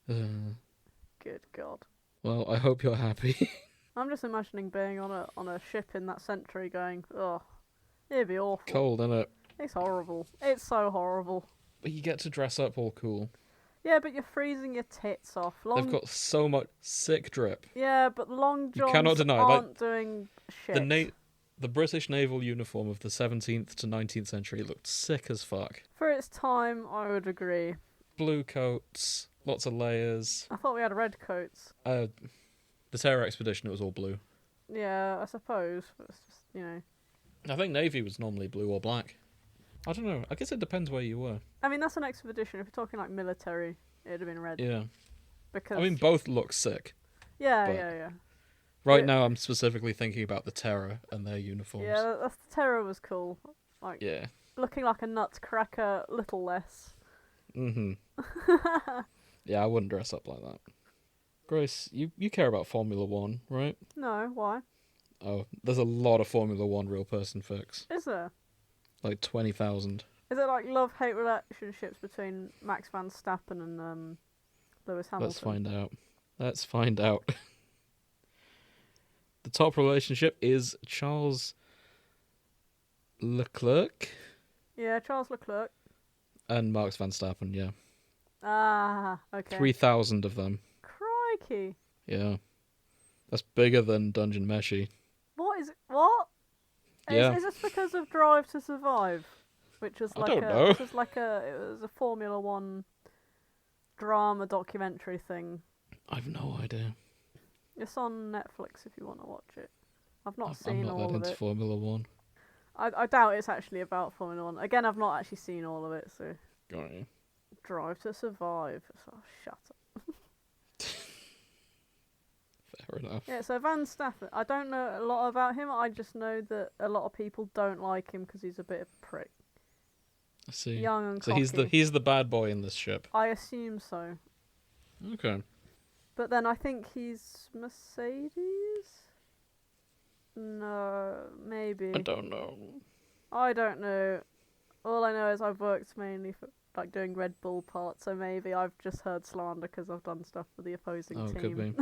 Good God.
Well, I hope you're happy.
I'm just imagining being on a ship in that century going, oh, it'd be awful.
Cold, innit?
It's horrible. It's so horrible.
But you get to dress up all cool.
Yeah, but you're freezing your tits off.
They've got so much sick drip.
Yeah, but long johns
cannot deny,
aren't
like,
doing shit.
The British naval uniform of the 17th to 19th century looked sick as fuck.
For its time, I would agree.
Blue coats, lots of layers.
I thought we had red coats.
The Terror expedition, it was all blue.
Yeah, I suppose. But it's just, you know.
I think Navy was normally blue or black. I don't know. I guess it depends where you were.
I mean, that's an expedition. If you're talking like military, it'd have been red.
Yeah.
Because
I mean, both look sick.
Yeah.
Right
Yeah.
now, I'm specifically thinking about the Terror and their uniforms.
Yeah, the Terror was cool. Like,
Yeah.
looking like a nutcracker, little less.
Mm-hmm. Yeah, I wouldn't dress up like that. Grace, you care about Formula One, right?
No, why?
Oh, there's a lot of Formula One real person fics.
Is there?
Like 20,000.
Is it like love-hate relationships between Max Verstappen and Lewis Hamilton?
Let's find out. The top relationship is Charles Leclerc.
Yeah, Charles Leclerc.
And Max Verstappen, yeah.
Ah, okay.
3,000 of them.
Crikey.
Yeah. That's bigger than Dungeon Meshi.
What is it? What?
Yeah.
Is this because of Drive to Survive? Which was like
I don't know.
It was a Formula One drama documentary thing.
I've no idea.
It's on Netflix if you want to watch it. I've not seen all of it.
I'm not that into Formula One.
I doubt it's actually about Formula One. Again, I've not actually seen all of it, so...
Got you.
Drive to Survive. Oh, shut up.
Fair enough.
Yeah, so Van Staffen, I don't know a lot about him. I just know that a lot of people don't like him because he's a bit of a prick.
I see.
Young and
so
cocky.
he's the bad boy in this ship.
I assume so.
Okay.
But then I think he's Mercedes? No, maybe.
I don't know.
I don't know. All I know is I've worked mainly for like doing Red Bull parts, so maybe I've just heard slander because I've done stuff for the opposing team.
Could be.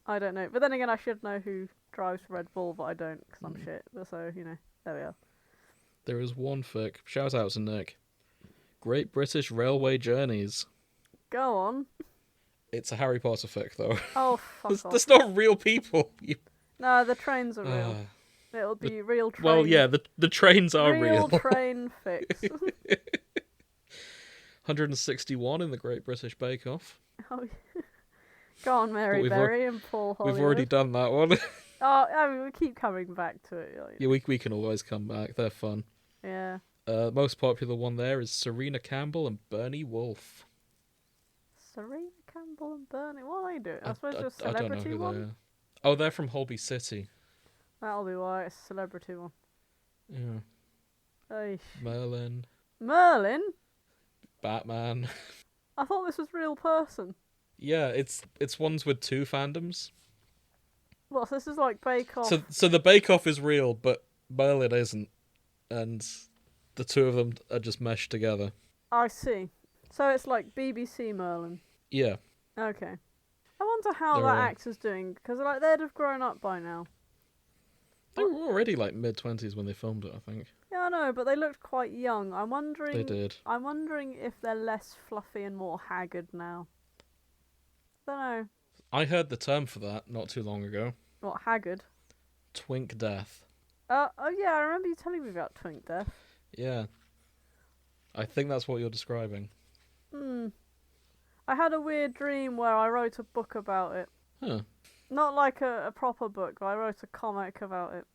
I don't know. But then again, I should know who drives for Red Bull, but I don't because I'm shit. So, there we are.
There is one fic. Shout out to Nick. Great British Railway Journeys.
Go on.
It's a Harry Potter fic, though.
Oh, fuck off.
That's not real people.
No, the trains are real. It'll be real train.
Well, yeah, the trains are
real. Real train fix.
161 in the Great British Bake Off.
Oh, yeah. Go on, Mary Berry and Paul Hollywood.
We've already done that one.
We keep coming back to it.
Yeah, we can always come back. They're fun.
Yeah.
Most popular one there is Serena Campbell and Bernie Wolfe.
Serena Campbell and Bernie? What are they doing? I suppose it's a celebrity
I don't know who
one?
they are. Oh, they're from Holby City.
That'll be why it's a celebrity one.
Yeah.
Oy.
Merlin.
Merlin?
Batman.
I thought this was Real Person.
Yeah, it's ones with two fandoms.
What, so this is like Bake Off?
So the Bake Off is real, but Merlin isn't. And the two of them are just meshed together.
I see. So it's like BBC Merlin.
Yeah.
Okay. I wonder how that actor's doing, because like they'd have grown up by now.
They were already like mid-20s when they filmed it, I think.
Yeah, I know, but they looked quite young. I'm wondering.
They did.
I'm wondering if they're less fluffy and more haggard now. I don't know.
I heard the term for that not too long ago.
What, haggard?
Twink death.
Oh yeah, I remember you telling me about twink death.
Yeah. I think that's what you're describing.
I had a weird dream where I wrote a book about it.
Huh.
Not like a proper book, but I wrote a comic about it.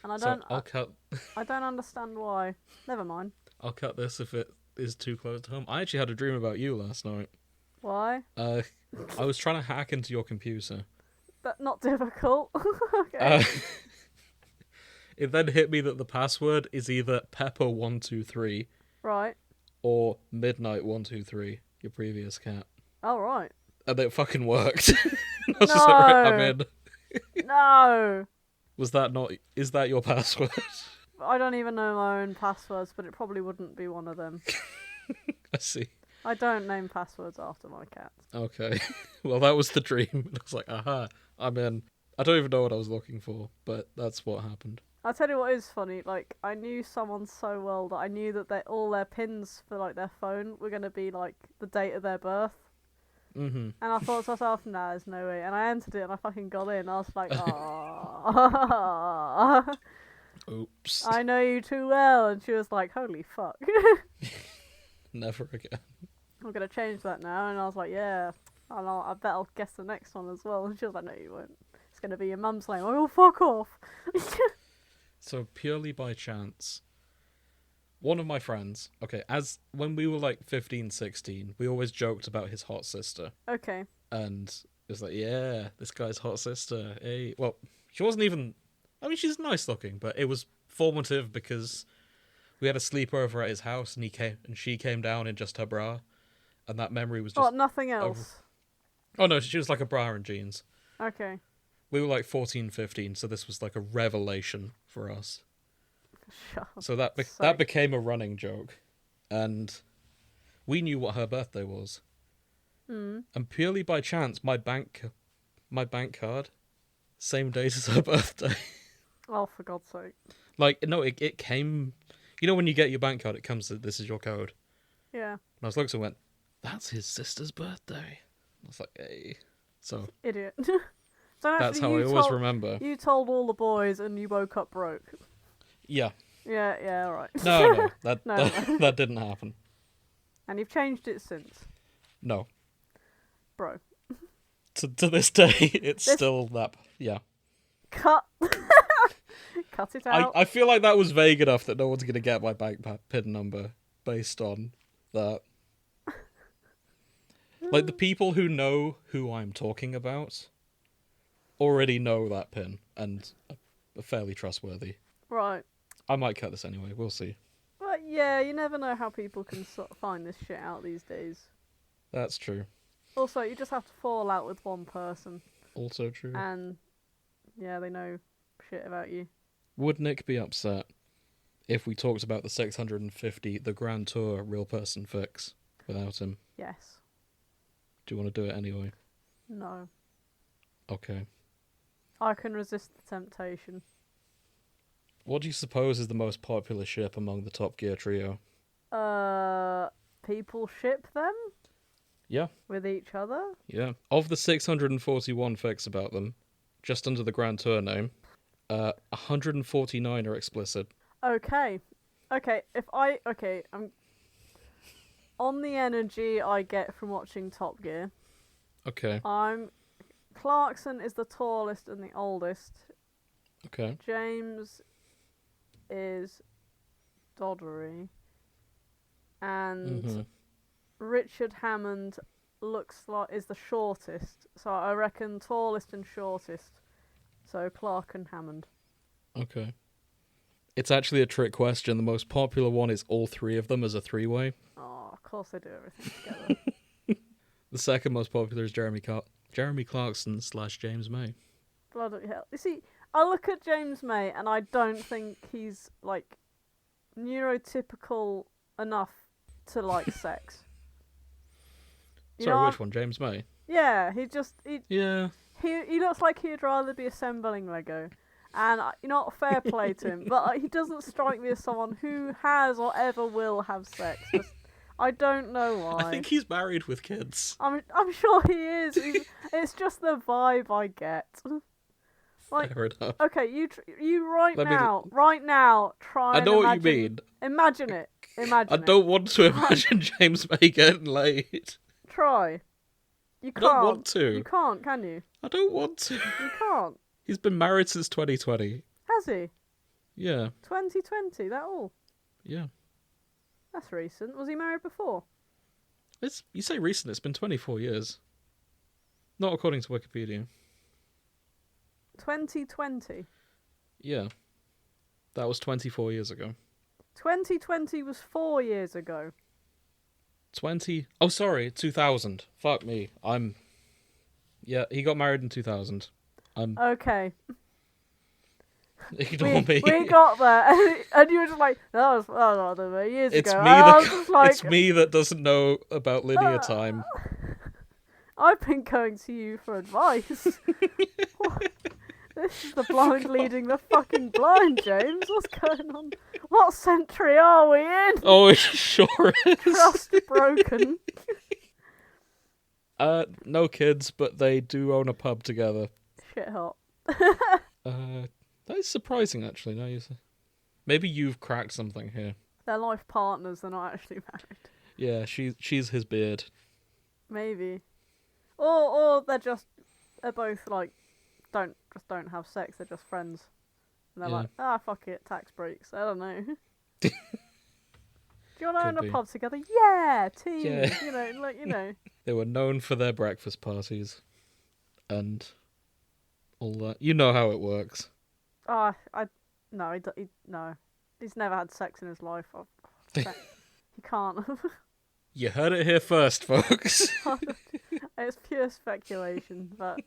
And I don't understand why. Never mind.
I'll cut this if it is too close to home. I actually had a dream about you last night.
Why?
I was trying to hack into your computer.
That's not difficult. Okay.
It then hit me that the password is either Pepper123
right.
or Midnight123, your previous cat.
Oh, right.
And it fucking worked. I was
No.
just like, right, I'm in.
No.
Is that your password?
I don't even know my own passwords, but it probably wouldn't be one of them.
I see.
I don't name passwords after my cats.
Okay. Well, that was the dream. I was like, aha, I'm in. I don't even know what I was looking for, but that's what happened.
I'll tell you what is funny, like, I knew someone so well that I knew that all their pins for, like, their phone were going to be, like, the date of their birth.
Mm-hmm.
And I thought to myself, nah, there's no way. And I entered it and I fucking got in. I was like, oh.
Oops.
I know you too well. And she was like, holy fuck.
Never again.
I'm going to change that now. And I was like, yeah. I bet I'll guess the next one as well. And she was like, no, you won't. It's going to be your mum's name. Oh, fuck off.
So, purely by chance, one of my friends, as when we were like 15, 16, we always joked about his hot sister.
Okay.
And it was like, yeah, this guy's hot sister. Hey. Well, she wasn't even, I mean, she's nice looking, but it was formative because we had a sleepover at his house and she came down in just her bra. And that memory was just...
What, nothing else?
Oh no, she was like a bra and jeans.
Okay.
We were like 14, 15, so this was like a revelation for us. So that became a running joke, and we knew what her birthday was.
Mm.
And purely by chance, my bank card, same date as her birthday.
Oh, for God's sake!
Like, no, it came. You know when you get your bank card, it comes to this is your code.
Yeah.
And I was looking and went, that's his sister's birthday. I was like, hey. So
Idiot. So
that's how I always remember.
You told all the boys and you woke up broke.
Yeah.
Yeah, alright.
No,
No.
that didn't happen.
And you've changed it since.
No.
Bro.
To this day, it's still that. Yeah.
Cut. Cut it out.
I feel like that was vague enough that no one's going to get my bank PIN number based on that. Like, the people who know who I'm talking about already know that PIN and are fairly trustworthy.
Right.
I might cut this anyway, we'll see.
But yeah, you never know how people can sort of find this shit out these days.
That's true.
Also, you just have to fall out with one person.
Also true.
And yeah, they know shit about you.
Would Nick be upset if we talked about the 650, the Grand Tour Real Person Fics without him?
Yes.
Do you want to do it anyway?
No.
Okay.
I can resist the temptation.
What do you suppose is the most popular ship among the Top Gear trio?
People ship them?
Yeah.
With each other?
Yeah. Of the 641 fics about them, just under the Grand Tour name, 149 are explicit.
Okay. I'm on the energy I get from watching Top Gear.
Okay.
Clarkson is the tallest and the oldest.
Okay.
James is Doddery. And Richard Hammond is the shortest. So I reckon tallest and shortest. So Clark and Hammond.
Okay. It's actually a trick question. The most popular one is all three of them as a three-way.
Oh, of course they do everything together.
The second most popular is Jeremy Clarkson / James May.
Bloody hell. You see, I look at James May and I don't think he's, like, neurotypical enough to like sex.
Sorry, which one? James May?
Yeah, he looks like he'd rather be assembling Lego. And, fair play to him, but he doesn't strike me as someone who has or ever will have sex. I don't know why.
I think he's married with kids.
I'm sure he is. It's just the vibe I get. Like,
fair enough.
Okay, you right now, try.
I know what you mean.
Imagine it.
I don't want to imagine James May getting laid.
Try. You can't.
I don't want to.
You can't, can you?
I don't want to.
You can't.
He's been married since 2020.
Has he?
Yeah.
2020, that all?
Yeah.
That's recent. Was he married before?
You say recent, it's been 24 years. Not according to Wikipedia.
2020?
Yeah. That was 24 years ago.
2020 was 4 years ago.
2000. Fuck me. Yeah, he got married in 2000.
Okay.
Ignore me.
We got there, and you were just like, that was years
it's
ago.
It's me that doesn't know about linear time.
I've been going to you for advice. This is the blind leading the fucking blind, James. What's going on? What century are we in?
Oh, it sure is.
Trust broken.
No kids, but they do own a pub together.
Shit hot.
That is surprising, actually. Now you say. Maybe you've cracked something here.
They're life partners. They're not actually married.
Yeah, she's his beard.
Maybe, or they're both like don't have sex. They're just friends. And they're like, fuck it, tax breaks. I don't know. Do you want to own a pub together? Yeah, team.
Yeah. They were known for their breakfast parties, and all that. You know how it works.
No. He's never had sex in his life. He can't.
You heard it here first, folks.
It's pure speculation, but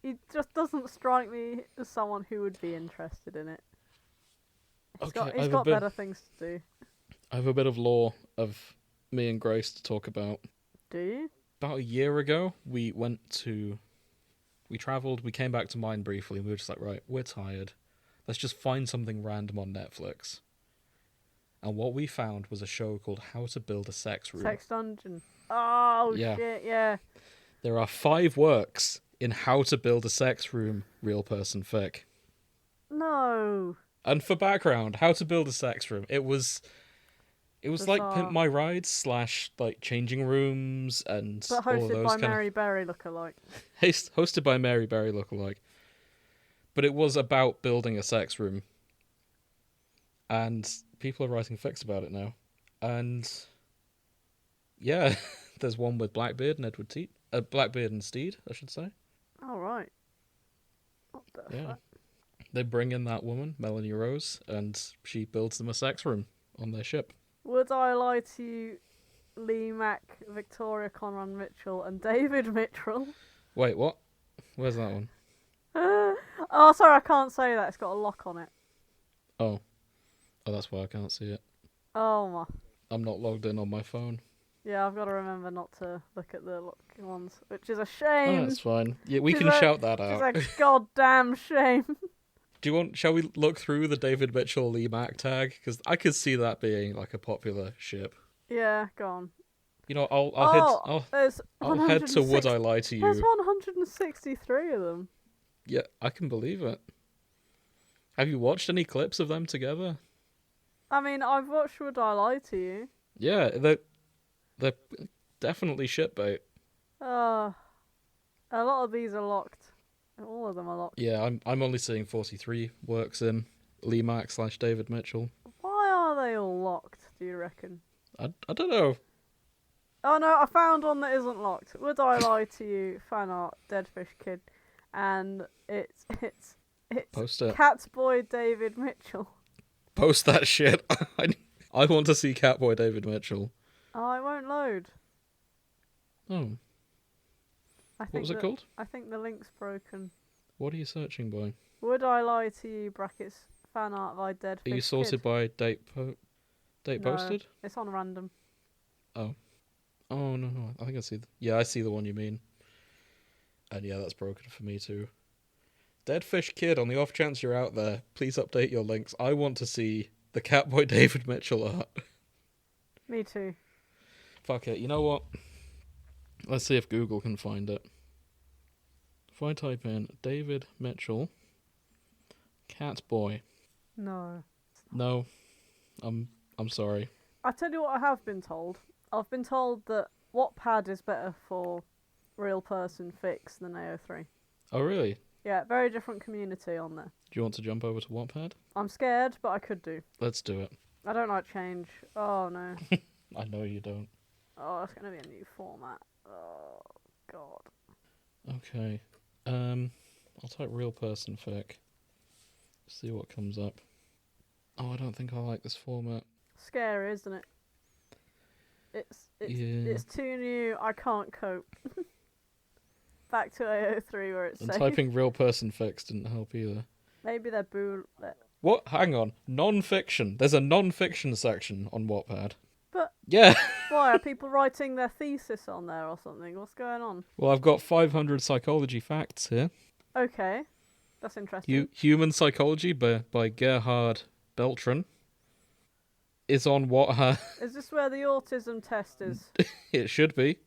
it just doesn't strike me as someone who would be interested in it. He's got better things to do.
I have a bit of lore of me and Grace to talk about.
Do you?
About a year ago, we travelled, we came back to mine briefly, and we were just like, right, we're tired. Let's just find something random on Netflix. And what we found was a show called How to Build a Sex Room.
Sex Dungeon. Oh, yeah. Shit, yeah.
There are 5 works in How to Build a Sex Room, Real Person Fic.
No.
And for background, How to Build a Sex Room, it was like Pimp My Ride / like changing rooms and
but
all of those
hosted by Mary Berry lookalike.
Hosted by Mary Berry lookalike. But it was about building a sex room. And people are writing fics about it now. And yeah, there's one with Blackbeard and Blackbeard and Steed, I should say.
Oh, right. What the fuck?
They bring in that woman, Melanie Rose, and she builds them a sex room on their ship.
Would I lie to you, Lee Mack, Victoria Conran Mitchell, and David Mitchell?
Wait, what? Where's that one?
Oh, sorry, I can't say that. It's got a lock on it.
Oh, that's why I can't see it.
Oh, my.
I'm not logged in on my phone.
Yeah, I've got to remember not to look at the locked ones, which is a shame.
Oh, that's fine. Yeah, we can shout that out.
It's a goddamn shame.
Shall we look through the David Mitchell Lee Mack tag? Because I could see that being like a popular ship.
Yeah, go on.
You know, I'll head to Would I Lie to You.
There's 163 of them.
Yeah, I can believe it. Have you watched any clips of them together?
I mean, I've watched Would I Lie to You.
Yeah, they're definitely shitbait.
A lot of these are locked. All of them are locked.
Yeah, I'm only seeing 43 works in Lee Mack / David Mitchell.
Why are they all locked, do you reckon?
I don't know.
Oh no, I found one that isn't locked. Would I Lie to You? Fan art, Deadfish Kid, and it's
Post it.
Catboy David Mitchell.
Post that shit. I want to see Catboy David Mitchell.
Oh, it won't load.
Oh. What was it called?
I think the link's broken.
What are you searching by?
Would I Lie to You? Brackets fan art by Deadfish Kid.
Are you sorted by date posted?
It's on random.
Oh. Oh no, I think I see. I see the one you mean. And yeah, that's broken for me too. Deadfish Kid, on the off chance you're out there, please update your links. I want to see the Catboy David Mitchell art.
Me too.
Fuck it, you know what? Let's see if Google can find it. If I type in David Mitchell Catboy.
No.
No. I'm sorry.
I tell you what I have been told. I've been told that Wattpad is better for Real Person Fics than AO3.
Oh really?
Yeah, very different community on there.
Do you want to jump over to Wattpad?
I'm scared, but I could do.
Let's do it.
I don't like change. Oh no.
I know you don't.
Oh, it's gonna be a new format. Oh god.
Okay. I'll type Real Person Fic. See what comes up. Oh, I don't think I like this format.
Scary, isn't it? It's too new. I can't cope. Back to AO3 where it's safe.
Typing Real Person Fics didn't help either.
Maybe they're
What? Hang on. Non-fiction. There's a non-fiction section on Wattpad.
But
yeah.
Why are people writing their thesis on there or something? What's going on?
Well, I've got 500 psychology facts here.
Okay, that's interesting.
Human Psychology by Gerhard Beltran is on Wattpad.
Is this where the autism test is?
It should be.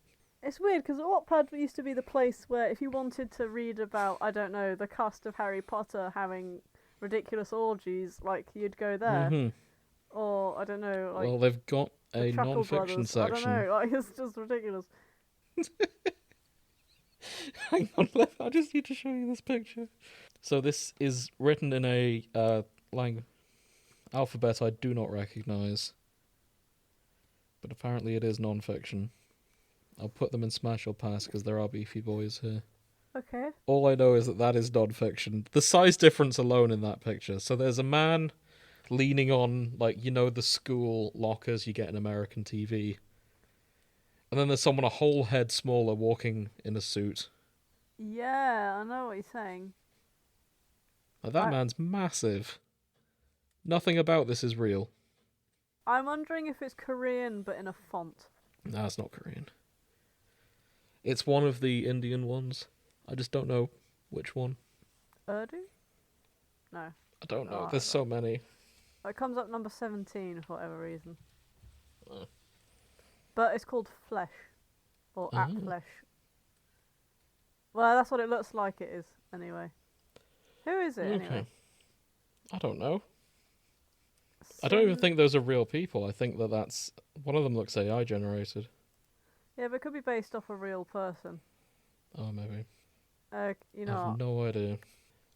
It's weird because Wattpad used to be the place where if you wanted to read about, I don't know, the cast of Harry Potter having ridiculous orgies, like you'd go there.
Mm-hmm.
Or, I don't know, like...
Well, they've got a non-fiction
Brothers.
section.
I don't know, like, it's just ridiculous.
Hang on, I just need to show you this picture. So this is written in a alphabet I do not recognise. But apparently it is non-fiction. I'll put them in Smash or Pass because there are beefy boys here.
Okay.
All I know is that is non-fiction. The size difference alone in that picture. So there's a man leaning on, like, you know, the school lockers you get in American TV. And then there's someone a whole head smaller walking in a suit.
Yeah, I know what you're saying.
Like, that man's massive. Nothing about this is real.
I'm wondering if it's Korean but in a font.
Nah, it's not Korean. It's one of the Indian ones. I just don't know which one.
Urdu? No.
I don't know. There's so many.
It comes up number 17 for whatever reason.
Oh.
But it's called Flesh. Or At Flesh. Well, that's what it looks like it is, anyway. Who is it, anyway?
I don't know. I don't even think those are real people. I think that's... One of them looks AI generated.
Yeah, but it could be based off a real person.
Oh, maybe.
You know
I have no idea.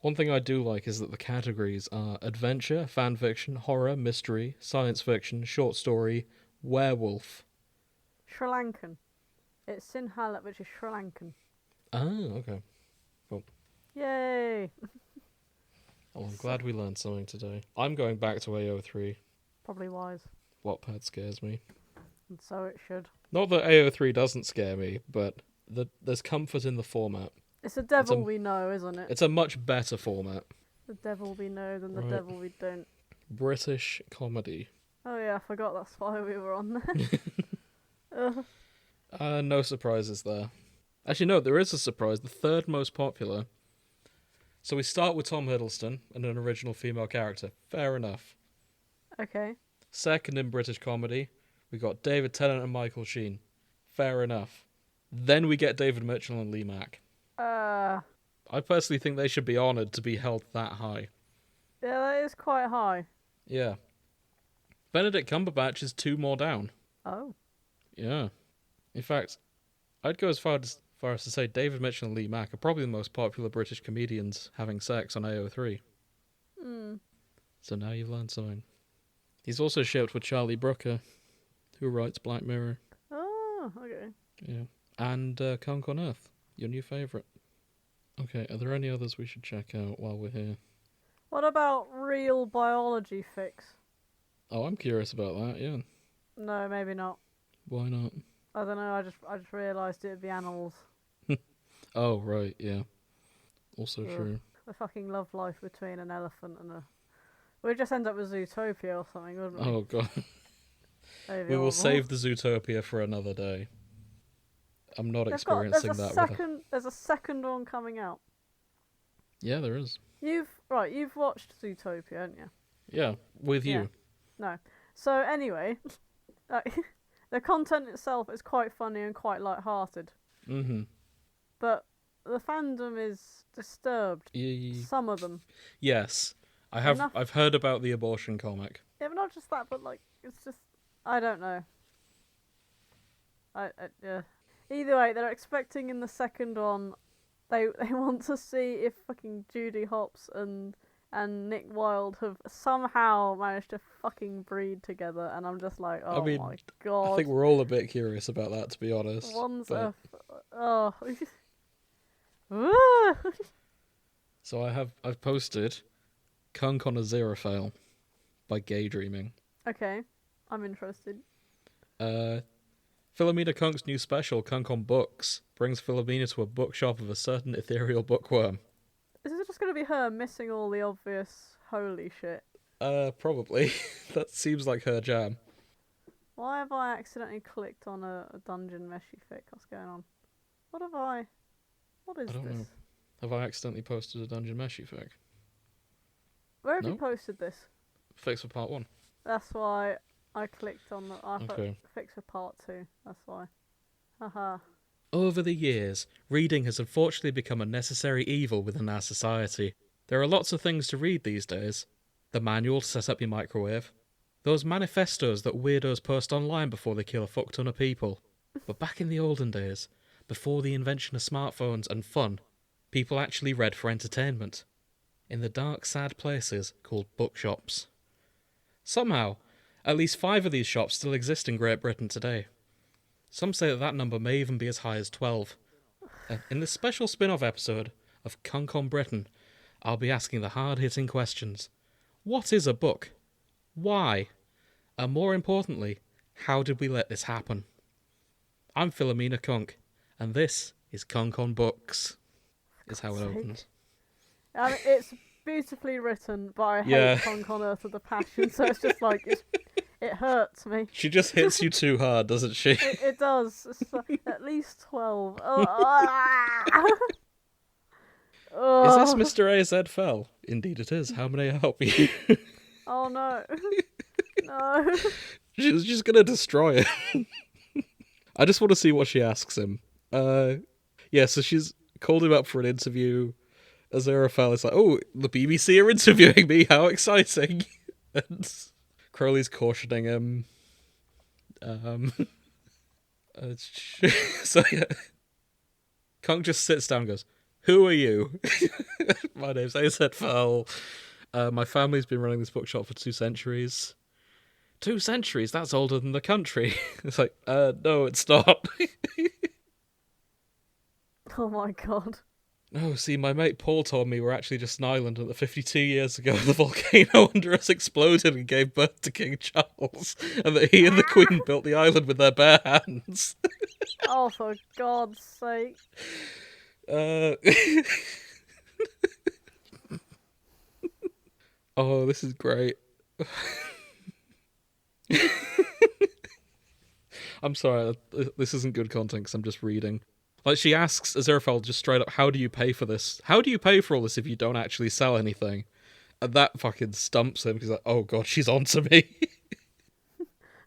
One thing I do like is that the categories are adventure, fan fiction, horror, mystery, science fiction, short story, werewolf.
Sri Lankan. It's Sinhala, which is Sri Lankan.
Ah, okay. Cool.
Yay!
Oh, I'm glad we learned something today. I'm going back to AO3.
Probably wise.
Wattpad scares me.
And so it should.
Not that AO3 doesn't scare me, but there's comfort in the format.
It's the devil we know, isn't it?
It's a much better format.
The devil we know than the devil we don't.
British comedy.
Oh yeah, I forgot that's why we were on there.
No surprises there. Actually, no, there is a surprise. The third most popular. So we start with Tom Hiddleston and an original female character. Fair enough.
Okay.
Second in British comedy, we got David Tennant and Michael Sheen. Fair enough. Then we get David Mitchell and Lee Mack. I personally think they should be honoured to be held that high.
Yeah, that is quite high.
Yeah. Benedict Cumberbatch is 2 more down.
Oh.
Yeah. In fact, I'd go as far as to say David Mitchell and Lee Mack are probably the most popular British comedians having sex on AO3. So now you've learned something. He's also shipped with Charlie Brooker, who writes Black Mirror.
Oh, okay.
Yeah. And Conk on Earth, your new favourite. Okay, are there any others we should check out while we're here?
What about Real Biology Fics?
Oh, I'm curious about that, yeah.
No, maybe not.
Why not?
I don't know, I just realised it would be animals.
Oh, right, yeah. Also true.
The fucking love life between an elephant and a... We'd just end up with Zootopia or something, wouldn't we?
Oh, God. We will save the Zootopia for another day. I'm not experiencing that.
There's a second one coming out.
Yeah, there is.
You've watched Zootopia, haven't you?
Yeah, with you.
No. So anyway, the content itself is quite funny and quite light-hearted.
Mm-hmm.
But the fandom is disturbed. Some of them.
Yes. I've heard about the abortion comic.
Yeah, but not just that, but like it's just I don't know. Yeah. Either way, they're expecting in the second one they want to see if fucking Judy Hopps and Nick Wilde have somehow managed to fucking breed together, and I'm just like, oh my god.
I think we're all a bit curious about that, to be honest. So I've posted Kunk on a Xerophile by Gay Dreaming.
Okay, I'm interested.
Philomena Kunk's new special, Kunk on Books, brings Philomena to a bookshop of a certain ethereal bookworm.
Is it just going to be her missing all the obvious holy shit?
Probably. That seems like her jam.
Why have I accidentally clicked on a dungeon meshy fic? What's going on? What is this?
Know. Have I accidentally posted a dungeon meshy fic?
Where have you posted this?
Fics for part 1.
That's why I clicked on the Fics for part 2. That's why. Haha.
Over the years, reading has unfortunately become a necessary evil within our society. There are lots of things to read these days. The manual to set up your microwave. Those manifestos that weirdos post online before they kill a fuck ton of people. But back in the olden days, before the invention of smartphones and fun, people actually read for entertainment. In the dark, sad places called bookshops. Somehow, at least 5 of these shops still exist in Great Britain today. Some say that number may even be as high as 12. In this special spin-off episode of Kunk on Britain, I'll be asking the hard-hitting questions. What is a book? Why? And more importantly, how did we let this happen? I'm Philomena Conk, and this is Conk on Books, is how it opens.
I mean, it's beautifully written, but I hate Conk on Earth with a passion, so it's just like, it hurts me.
She just hits you too hard, doesn't she?
It does. It's like, at least 12.
Is this Mr. AZ Fell? Indeed it is. How may I help you?
Oh no. No.
She's just gonna destroy it. I just want to see what she asks him. Yeah, so she's called him up for an interview. Aziraphale is like, oh, the BBC are interviewing me, how exciting. And Crowley's cautioning him. So yeah. Conk just sits down and goes, who are you? My name's Aziraphale. My family's been running this bookshop for 2 centuries. 2 centuries? That's older than the country. It's like, no, it's not.
Oh my god.
No, see, my mate Paul told me we're actually just an island and that 52 years ago the volcano under us exploded and gave birth to King Charles, and that he and the Queen built the island with their bare hands.
Oh, for God's sake.
Oh, this is great. I'm sorry, this isn't good content because I'm just reading. Like, she asks Aziraphale just straight up, how do you pay for this? How do you pay for all this if you don't actually sell anything? And that fucking stumps him, because he's like, oh god, she's onto me.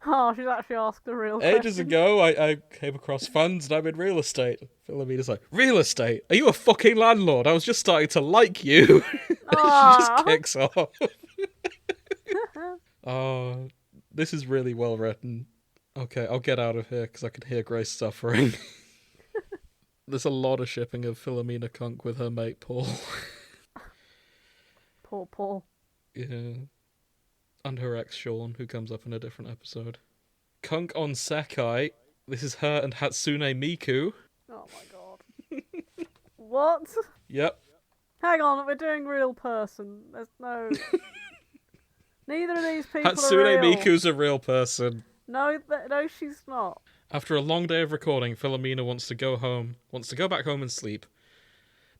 Oh, she's actually asked a real question.
Ages ago, I came across funds and I'm in real estate. Philomena's like, real estate? Are you a fucking landlord? I was just starting to like you. She just kicks off. Oh, this is really well written. Okay, I'll get out of here because I can hear Grace suffering. There's a lot of shipping of Philomena Conk with her mate Paul.
Poor Paul.
Yeah. And her ex Sean, who comes up in a different episode. Conk on Sekai. This is her and Hatsune Miku.
Oh my god. What?
Yep.
Hang on, we're doing Real Person. There's no... Neither of these people
Hatsune
are real.
Miku's a real person.
No, she's not.
After a long day of recording, Philomena wants to go back home and sleep.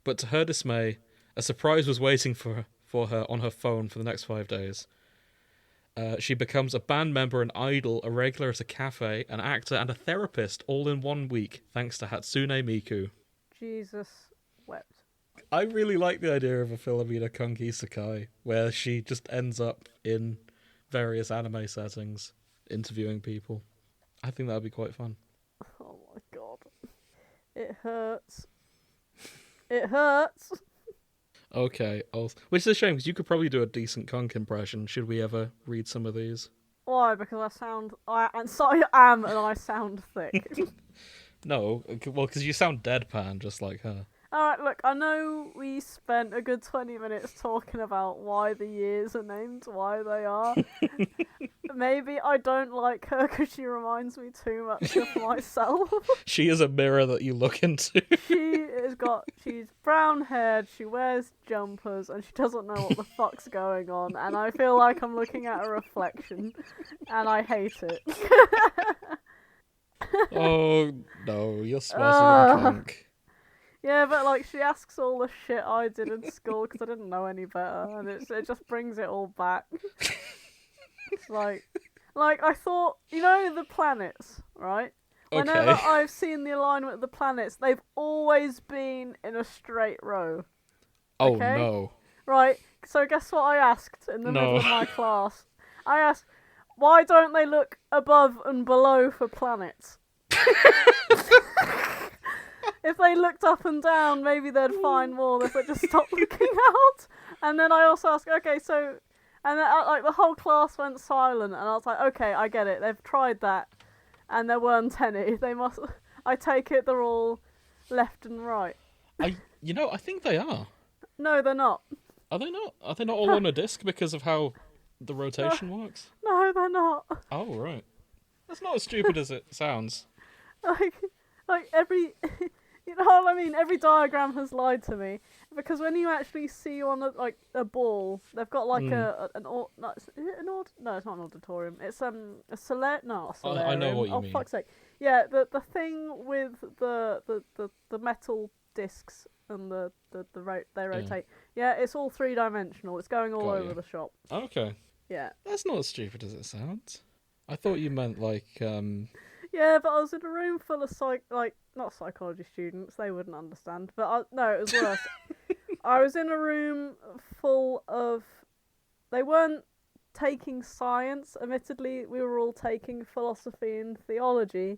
But to her dismay, a surprise was waiting for her on her phone for the next 5 days. She becomes a band member, an idol, a regular at a cafe, an actor, and a therapist all in 1 week, thanks to Hatsune Miku.
Jesus wept.
I really like the idea of a Philomena Conk isekai, where she just ends up in various anime settings, interviewing people. I think that would be quite fun.
Oh my god. It hurts. It hurts.
Okay, which is a shame, because you could probably do a decent Conk impression, should we ever read some of these.
Why? Because I am, and I sound thick.
No, well, because you sound deadpan, just like her.
Alright, look, I know we spent a good 20 minutes talking about why the years are named why they are. Maybe I don't like her because she reminds me too much of myself.
She is a mirror that you look into.
She's brown haired, she wears jumpers, and she doesn't know what the fuck's going on, and I feel like I'm looking at a reflection, and I hate it.
Oh, no, you're smarter than Conk.
Yeah, but like she asks all the shit I did in school because I didn't know any better, and it just brings it all back. It's like I thought, you know, the planets, right? Whenever I've seen the alignment of the planets, they've always been in a straight row.
Oh
okay?
no!
Right. So guess what I asked in the middle of my class? I asked, why don't they look above and below for planets? If they looked up and down, maybe they'd find more if they just stopped looking out. And then I also asked, okay, so... And then, like, the whole class went silent, and I was like, okay, I get it. They've tried that, and there weren't any. They must... I take it they're all left and right.
I think they are.
No, they're not.
Are they not? Are they not all on a disc because of how the rotation works?
No, they're not.
Oh, right. That's not as stupid as it sounds.
Like every... You know what I mean? Every diagram has lied to me because when you actually see on a ball, they've got like no, is it an no, it's not an auditorium. It's a no, a solarium.
I know what you
oh
mean.
Fuck's sake! Yeah, the thing with the metal discs and they rotate. Yeah, it's all 3-dimensional. It's going all over the shop.
Okay.
Yeah.
That's not as stupid as it sounds. I thought you meant like
Yeah, but I was in a room full of not psychology students. They wouldn't understand. But no, it was worse. I was in a room full of. They weren't taking science. Admittedly, we were all taking philosophy and theology,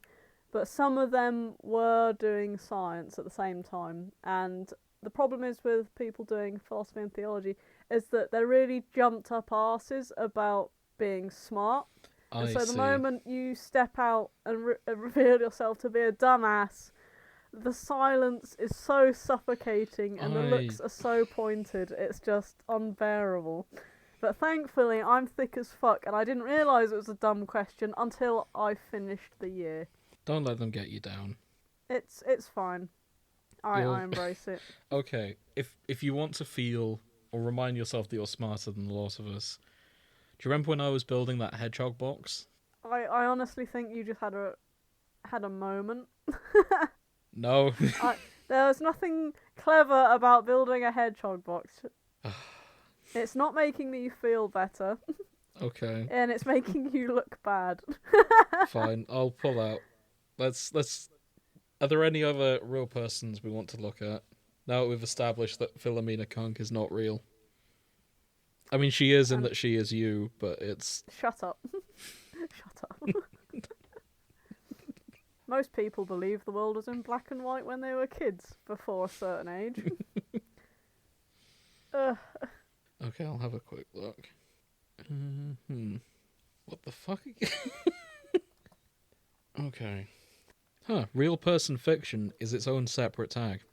but some of them were doing science at the same time. And the problem is with people doing philosophy and theology is that they're really jumped up arses about being smart. And so the moment you step out and reveal yourself to be a dumbass, the silence is so suffocating and the looks are so pointed, it's just unbearable. But thankfully, I'm thick as fuck, and I didn't realise it was a dumb question until I finished the year.
Don't let them get you down.
It's fine. I embrace it.
Okay, if you want to feel or remind yourself that you're smarter than the lot of us, do you remember when I was building that hedgehog box?
I honestly think you just had a moment.
No.
There was nothing clever about building a hedgehog box. It's not making me feel better.
Okay.
And it's making you look bad.
Fine, I'll pull out. Let's. Are there any other real persons we want to look at? Now that we've established that Philomena Kunk is not real. I mean, she is in that she is you, but it's...
Shut up. Shut up. Most people believe the world was in black and white when they were kids, before a certain age.
Okay, I'll have a quick look. What the fuck? Okay. Real Person Fiction is its own separate tag.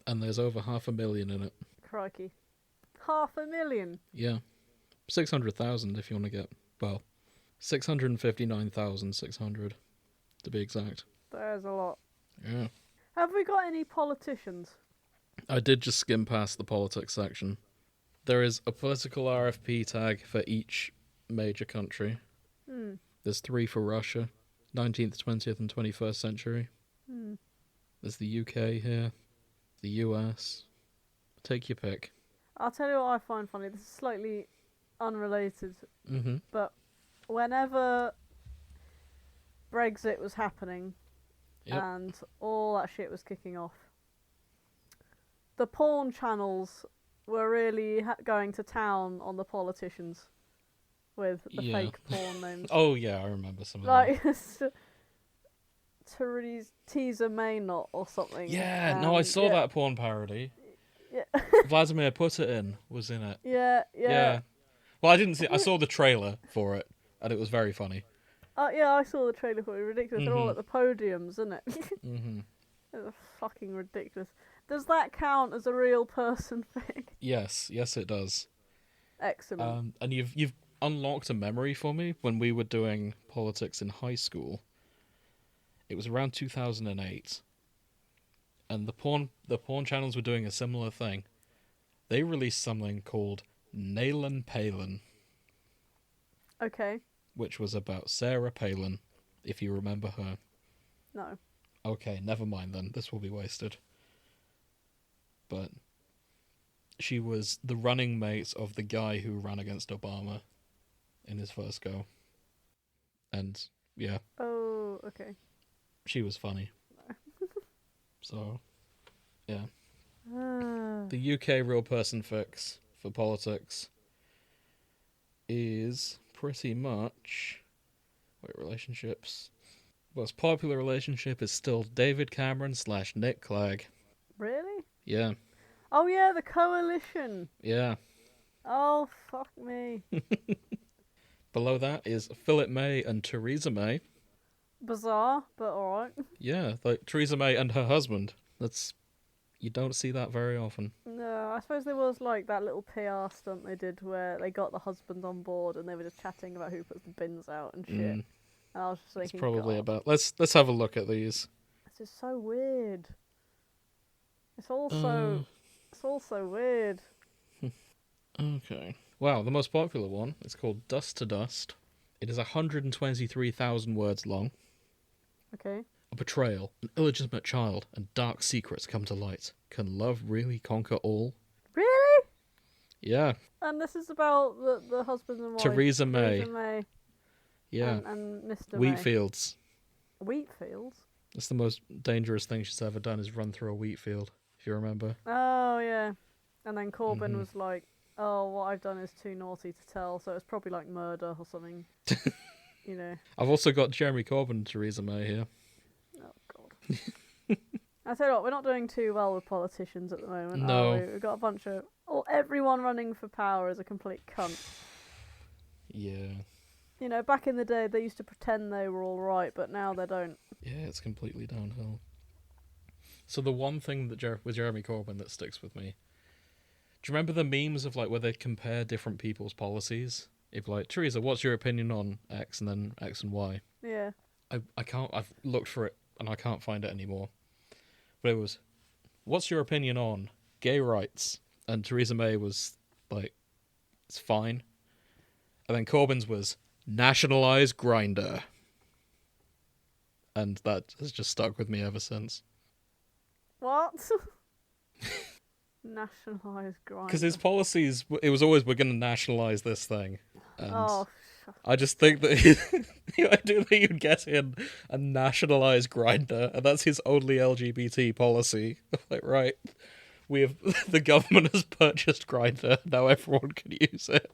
And there's over 500,000 in it.
Crikey. 500,000?
Yeah. 600,000 if you want to get... Well, 659,600 to be exact.
There's a lot.
Yeah.
Have we got any politicians?
I did just skim past the politics section. There is a political RFP tag for each major country. There's 3 for Russia, 19th, 20th and 21st century. There's the UK here, the US. Take your pick.
I'll tell you what I find funny. This is slightly unrelated, but whenever Brexit was happening and all that shit was kicking off, the porn channels were really going to town on the politicians with the fake porn names.
Oh yeah, I remember some of them.
Like Theresa May not or something.
Yeah, no, I saw that porn parody.
Yeah.
Vladimir Putin was in it.
Yeah.
Well, I didn't see. I saw the trailer for it, and it was very funny.
Yeah, I saw the trailer for it. Ridiculous. They're all at the podiums, isn't it? It's fucking ridiculous. Does that count as a real person thing?
Yes, it does.
Excellent.
And you've unlocked a memory for me when we were doing politics in high school. It was around 2008, and the porn channels were doing a similar thing. They released something called Nayland Palin.
Okay.
Which was about Sarah Palin, if you remember her.
No.
Okay, never mind then. This will be wasted. But she was the running mate of the guy who ran against Obama in his first go. And, yeah.
Oh, okay.
She was funny. So, yeah. The UK Real Person Fics for politics is pretty much... Wait, relationships. Most popular relationship is still David Cameron / Nick Clegg.
Really?
Yeah.
Oh yeah, the coalition.
Yeah.
Oh, fuck me.
Below that is Philip May and Theresa May.
Bizarre, but alright.
Yeah, like Theresa May and her husband. You don't see that very often.
No, I suppose there was like that little PR stunt they did where they got the husband on board and they were just chatting about who puts the bins out and shit. And I was just thinking,
it's probably
God,
about... Let's have a look at these.
this is so weird. It's also weird.
Okay. Wow, the most popular one is called Dust to Dust. It is 123,000 words long.
Okay.
A betrayal, an illegitimate child, and dark secrets come to light. Can love really conquer all?
Really?
Yeah.
And this is about the husband and wife.
Theresa May.
Theresa May.
Yeah.
And Mr. May.
Wheatfields.
Wheatfields?
That's the most dangerous thing she's ever done, is run through a wheat field, if you remember.
Oh, yeah. And then Corbyn was like, oh, what I've done is too naughty to tell, so it's probably like murder or something. You know.
I've also got Jeremy Corbyn and Theresa May here.
Oh, God. I tell you what, we're not doing too well with politicians at the moment,
No.
are we? We've got a bunch of... everyone running for power is a complete cunt.
Yeah.
You know, back in the day, they used to pretend they were all right, but now they don't.
Yeah, it's completely downhill. So the one thing that with Jeremy Corbyn that sticks with me, do you remember the memes of like where they compare different people's policies? If like, Theresa, what's your opinion on X, and then X and Y?
Yeah.
I've looked for it and I can't find it anymore. But it was, what's your opinion on gay rights? And Theresa May was like, it's fine. And then Corbyn's was, nationalise Grindr. And that has just stuck with me ever since.
What? Nationalise Grindr.
Because his policies, it was always, we're going to nationalise this thing. And
shut
I just think that the idea that you'd get in and nationalise Grindr, and that's his only LGBT policy. Like, right, the government has purchased Grindr, now everyone can use it.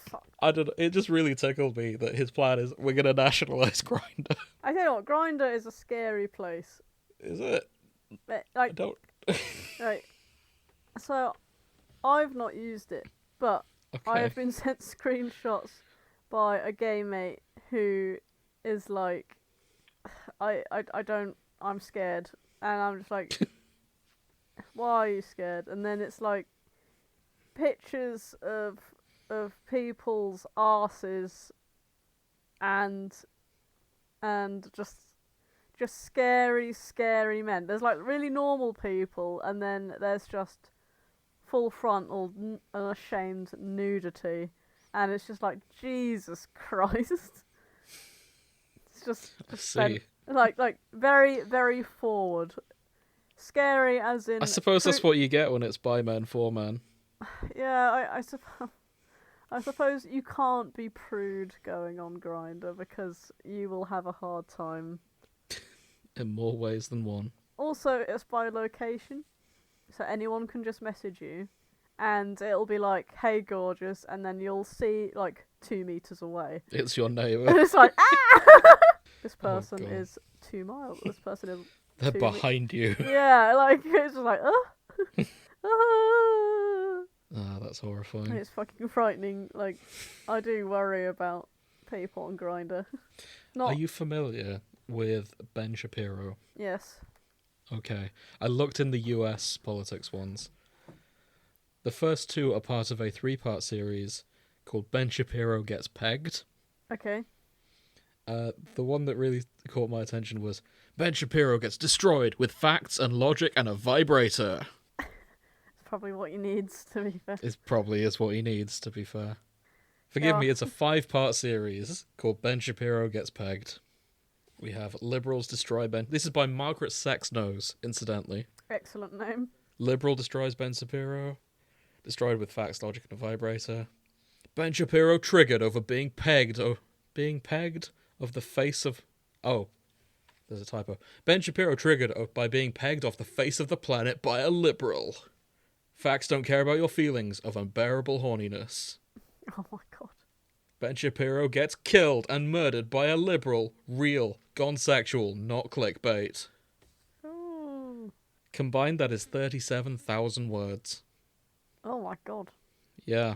Fuck.
I don't know, it just really tickled me that his plan is, we're going to nationalise Grindr.
I tell you what, Grindr is a scary place.
Is it?
Like,
I don't...
Right. So, I've not used it, but
Okay.
I have been sent screenshots by a gay mate who is like, I'm scared. And I'm just like, why are you scared? And then it's like pictures of people's arses and just scary men. There's like really normal people, and then there's just full frontal unashamed nudity, and it's just like, Jesus Christ. It's just like very, very forward. Scary as in...
I suppose that's what you get when it's by men for men.
Yeah, I suppose you can't be prude going on Grindr because you will have a hard time.
In more ways than one.
Also, it's by location, so anyone can just message you, and it'll be like, "Hey, gorgeous," and then you'll see like 2 meters away.
It's your neighbour.
And it's like, ah! This person is 2 miles. This person is.
They're behind you.
Yeah, like it's just like, ah.
Ah, that's horrifying.
And it's fucking frightening. Like, I do worry about people on Grindr.
Are you familiar with Ben Shapiro?
Yes.
Okay. I looked in the US politics ones. The first 2 are part of a 3-part series called Ben Shapiro Gets Pegged.
Okay.
The one that really caught my attention was Ben Shapiro gets destroyed with facts and logic and a vibrator.
It's probably what he needs, to be fair.
It probably is what he needs, to be fair. Forgive me, it's a 5-part series called Ben Shapiro Gets Pegged. We have Liberals Destroy Ben... This is by Margaret Sexnose, incidentally.
Excellent name.
Liberal destroys Ben Shapiro. Destroyed with facts, logic, and a vibrator. Ben Shapiro triggered over being pegged... being pegged of the face of... Oh, there's a typo. Ben Shapiro triggered by being pegged off the face of the planet by a liberal. Facts don't care about your feelings of unbearable horniness.
Oh my god.
Ben Shapiro gets killed and murdered by a liberal. Real. Gone sexual, not clickbait.
Ooh.
Combined, that is 37,000 words.
Oh my god.
Yeah.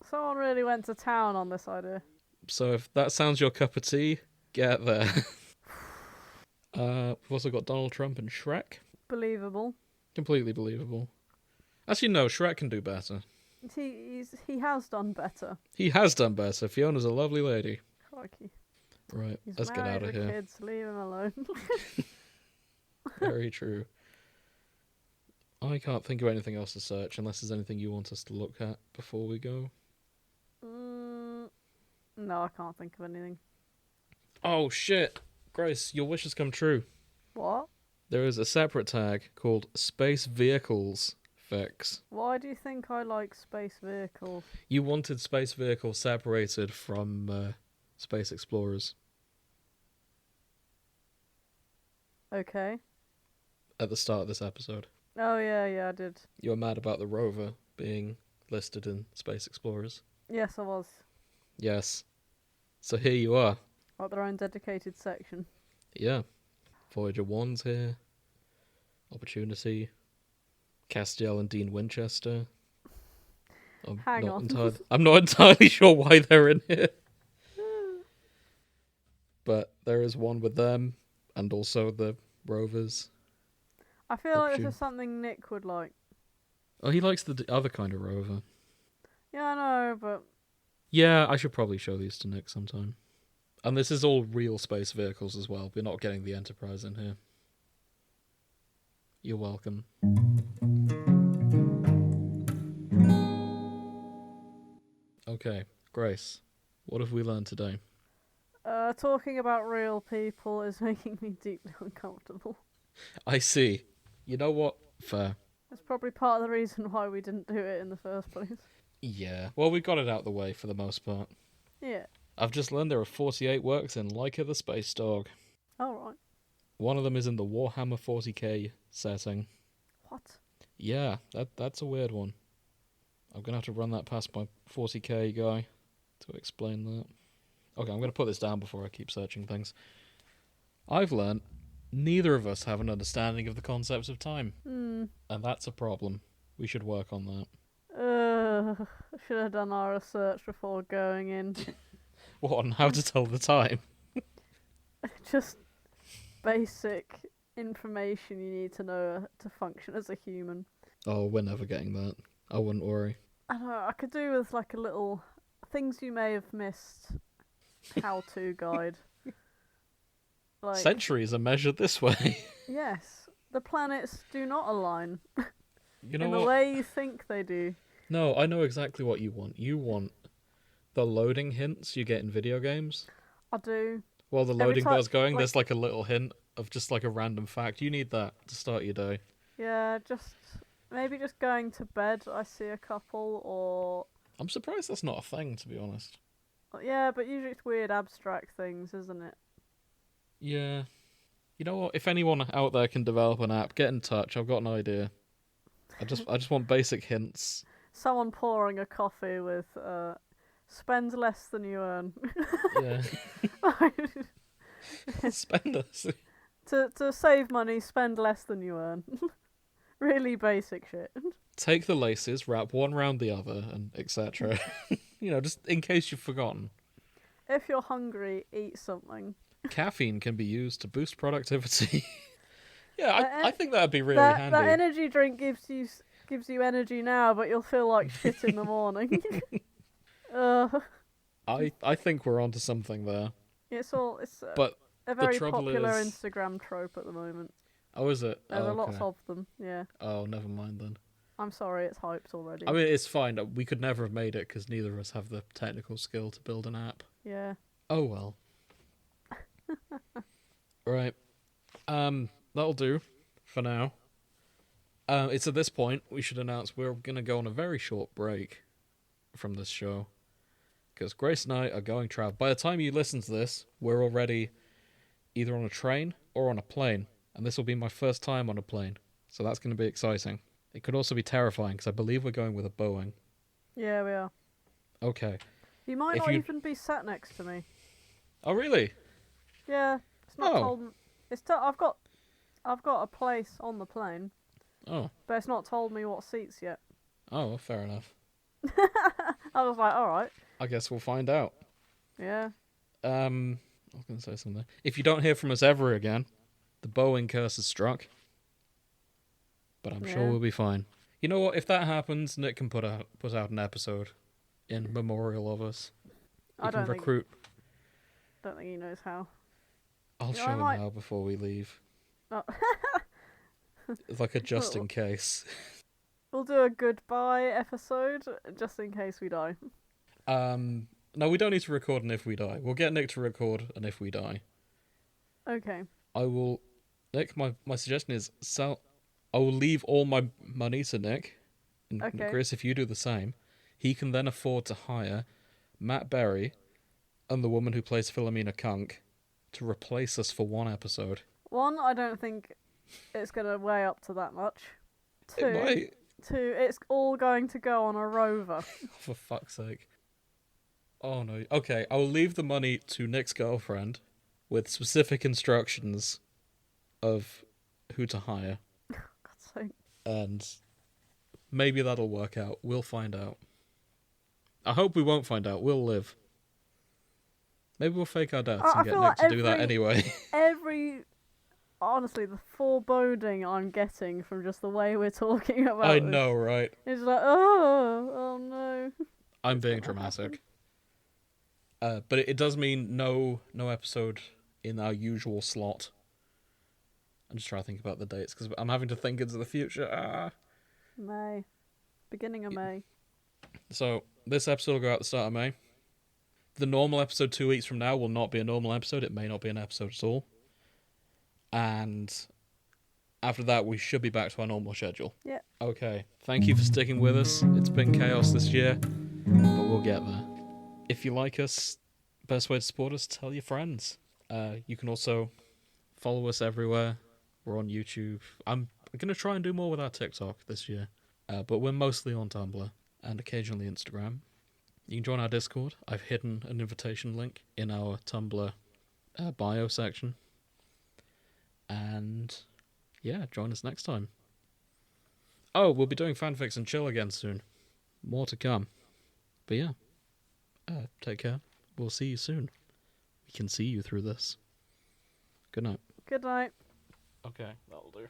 Someone really went to town on this idea.
So if that sounds your cup of tea, get there. We've also got Donald Trump and Shrek.
Believable.
Completely believable. Actually, no, Shrek can do better.
He has done better.
He has done better. Fiona's a lovely lady.
Crikey.
Right,
He's
let's get
married
out of
with
here.
Kids, leave him alone.
Very true. I can't think of anything else to search unless there's anything you want us to look at before we go.
No, I can't think of anything.
Oh shit! Grace, your wish has come true.
What?
There is a separate tag called Space Vehicles Fics.
Why do you think I like space vehicles?
You wanted space vehicles separated from space explorers.
Okay.
At the start of this episode.
Oh, yeah, I did.
You were mad about the rover being listed in Space Explorers.
Yes, I was.
Yes. So here you are.
Got their own dedicated section.
Yeah. Voyager 1's here. Opportunity. Castiel and Dean Winchester.
Hang on.
I'm not entirely sure why they're in here. But there is one with them, and also the rovers.
I feel like this is something Nick would like.
Oh, he likes the other kind of rover.
Yeah, I know, but...
Yeah, I should probably show these to Nick sometime. And this is all real space vehicles as well. We're not getting the Enterprise in here. You're welcome. Okay, Grace, what have we learned today?
Talking about real people is making me deeply uncomfortable.
I see. You know what? Fair.
That's probably part of the reason why we didn't do it in the first place.
Yeah, well, we got it out the way for the most part.
Yeah.
I've just learned there are 48 works in Leica the Space Dog.
Alright.
One of them is in the Warhammer 40k setting.
What?
Yeah, that's a weird one. I'm going to have to run that past my 40k guy to explain that. Okay, I'm going to put this down before I keep searching things. I've learned neither of us have an understanding of the concepts of time. And that's a problem. We should work on that.
Should have done our research before going in.
What, on how to tell the time?
Just basic information you need to know to function as a human.
Oh, we're never getting that. I wouldn't worry.
I don't know, I could do with like a little things you may have missed how-to guide. Like,
centuries are measured this way.
Yes, the planets do not align
You know
in
what?
the way you think they do.
No, I know exactly what you want. You want the loading hints you get in video games.
I do.
While the loading bar's going,
like,
there's like a little hint of just like a random fact. You need that to start your day.
Yeah, maybe just going to bed, I see a couple, or...
I'm surprised that's not a thing, to be honest.
Yeah, but usually it's weird abstract things, isn't it?
Yeah. You know what? If anyone out there can develop an app, get in touch. I've got an idea. I just want basic hints.
Someone pouring a coffee with, spend less than you earn.
Yeah. Spend us.
To save money, spend less than you earn. Really basic shit.
Take the laces, wrap one round the other, and etc. You know, just in case you've forgotten.
If you're hungry, eat something.
Caffeine can be used to boost productivity. Yeah, I think that'd be really handy.
That energy drink gives you energy now, but you'll feel like shit in the morning.
I think we're onto something there.
But a very popular Instagram trope at the moment.
Oh, is it?
There are lots of them, yeah.
Oh, never mind then.
I'm sorry, it's hyped already.
I mean, it's fine. We could never have made it because neither of us have the technical skill to build an app.
Yeah.
Oh, well. Right. That'll do for now. It's at this point we should announce we're going to go on a very short break from this show. Because Grace and I are going travel. By the time you listen to this, we're already either on a train or on a plane. And this will be my first time on a plane. So that's going to be exciting. It could also be terrifying because I believe we're going with a Boeing.
Yeah, we are.
Okay.
You might not even be sat next to me.
Oh, really?
Yeah. It's not told... I've got a place on the plane.
Oh.
But it's not told me what seats yet.
Oh, well, fair enough.
I was like, alright.
I guess we'll find out.
Yeah.
I was going to say something. If you don't hear from us ever again, the Boeing curse is struck. But I'm sure we'll be fine. You know what? If that happens, Nick can put out an episode in memorial of us. I don't think he knows how. I'll show him how before we leave.
Oh.
Like a just in case.
We'll do a goodbye episode just in case we die.
No, we don't need to record an if we die. We'll get Nick to record an if we die.
Okay.
Nick, my suggestion is I will leave all my money to Nick. And
Okay.
Chris, if you do the same, he can then afford to hire Matt Berry and the woman who plays Philomena Kunk to replace us for one episode.
One, I don't think it's going to weigh up to that much.
It might.
Two, it's all going to go on a rover.
For fuck's sake. Oh no. Okay, I'll leave the money to Nick's girlfriend with specific instructions of who to hire.
God's sake.
And maybe that'll work out. We'll find out. I hope we won't find out. We'll live. Maybe we'll fake our deaths and get Nick to do that anyway.
Honestly, the foreboding I'm getting from just the way we're talking about
I know, right?
It's like, oh no.
I'm being dramatic. But it does mean no episode in our usual slot. I'm just trying to think about the dates, because I'm having to think into the future.
May. Beginning of May.
So, this episode will go out at the start of May. The normal episode 2 weeks from now will not be a normal episode. It may not be an episode at all. And after that, we should be back to our normal schedule.
Yeah.
Okay. Thank you for sticking with us. It's been chaos this year, but we'll get there. If you like us, best way to support us, tell your friends. You can also follow us everywhere. We're on YouTube. I'm going to try and do more with our TikTok this year, but we're mostly on Tumblr and occasionally Instagram. You can join our Discord. I've hidden an invitation link in our Tumblr bio section. And yeah, join us next time. Oh, we'll be doing fanfics and chill again soon. More to come. But yeah, take care. We'll see you soon. We can see you through this. Good night.
Good night.
Okay, that'll do.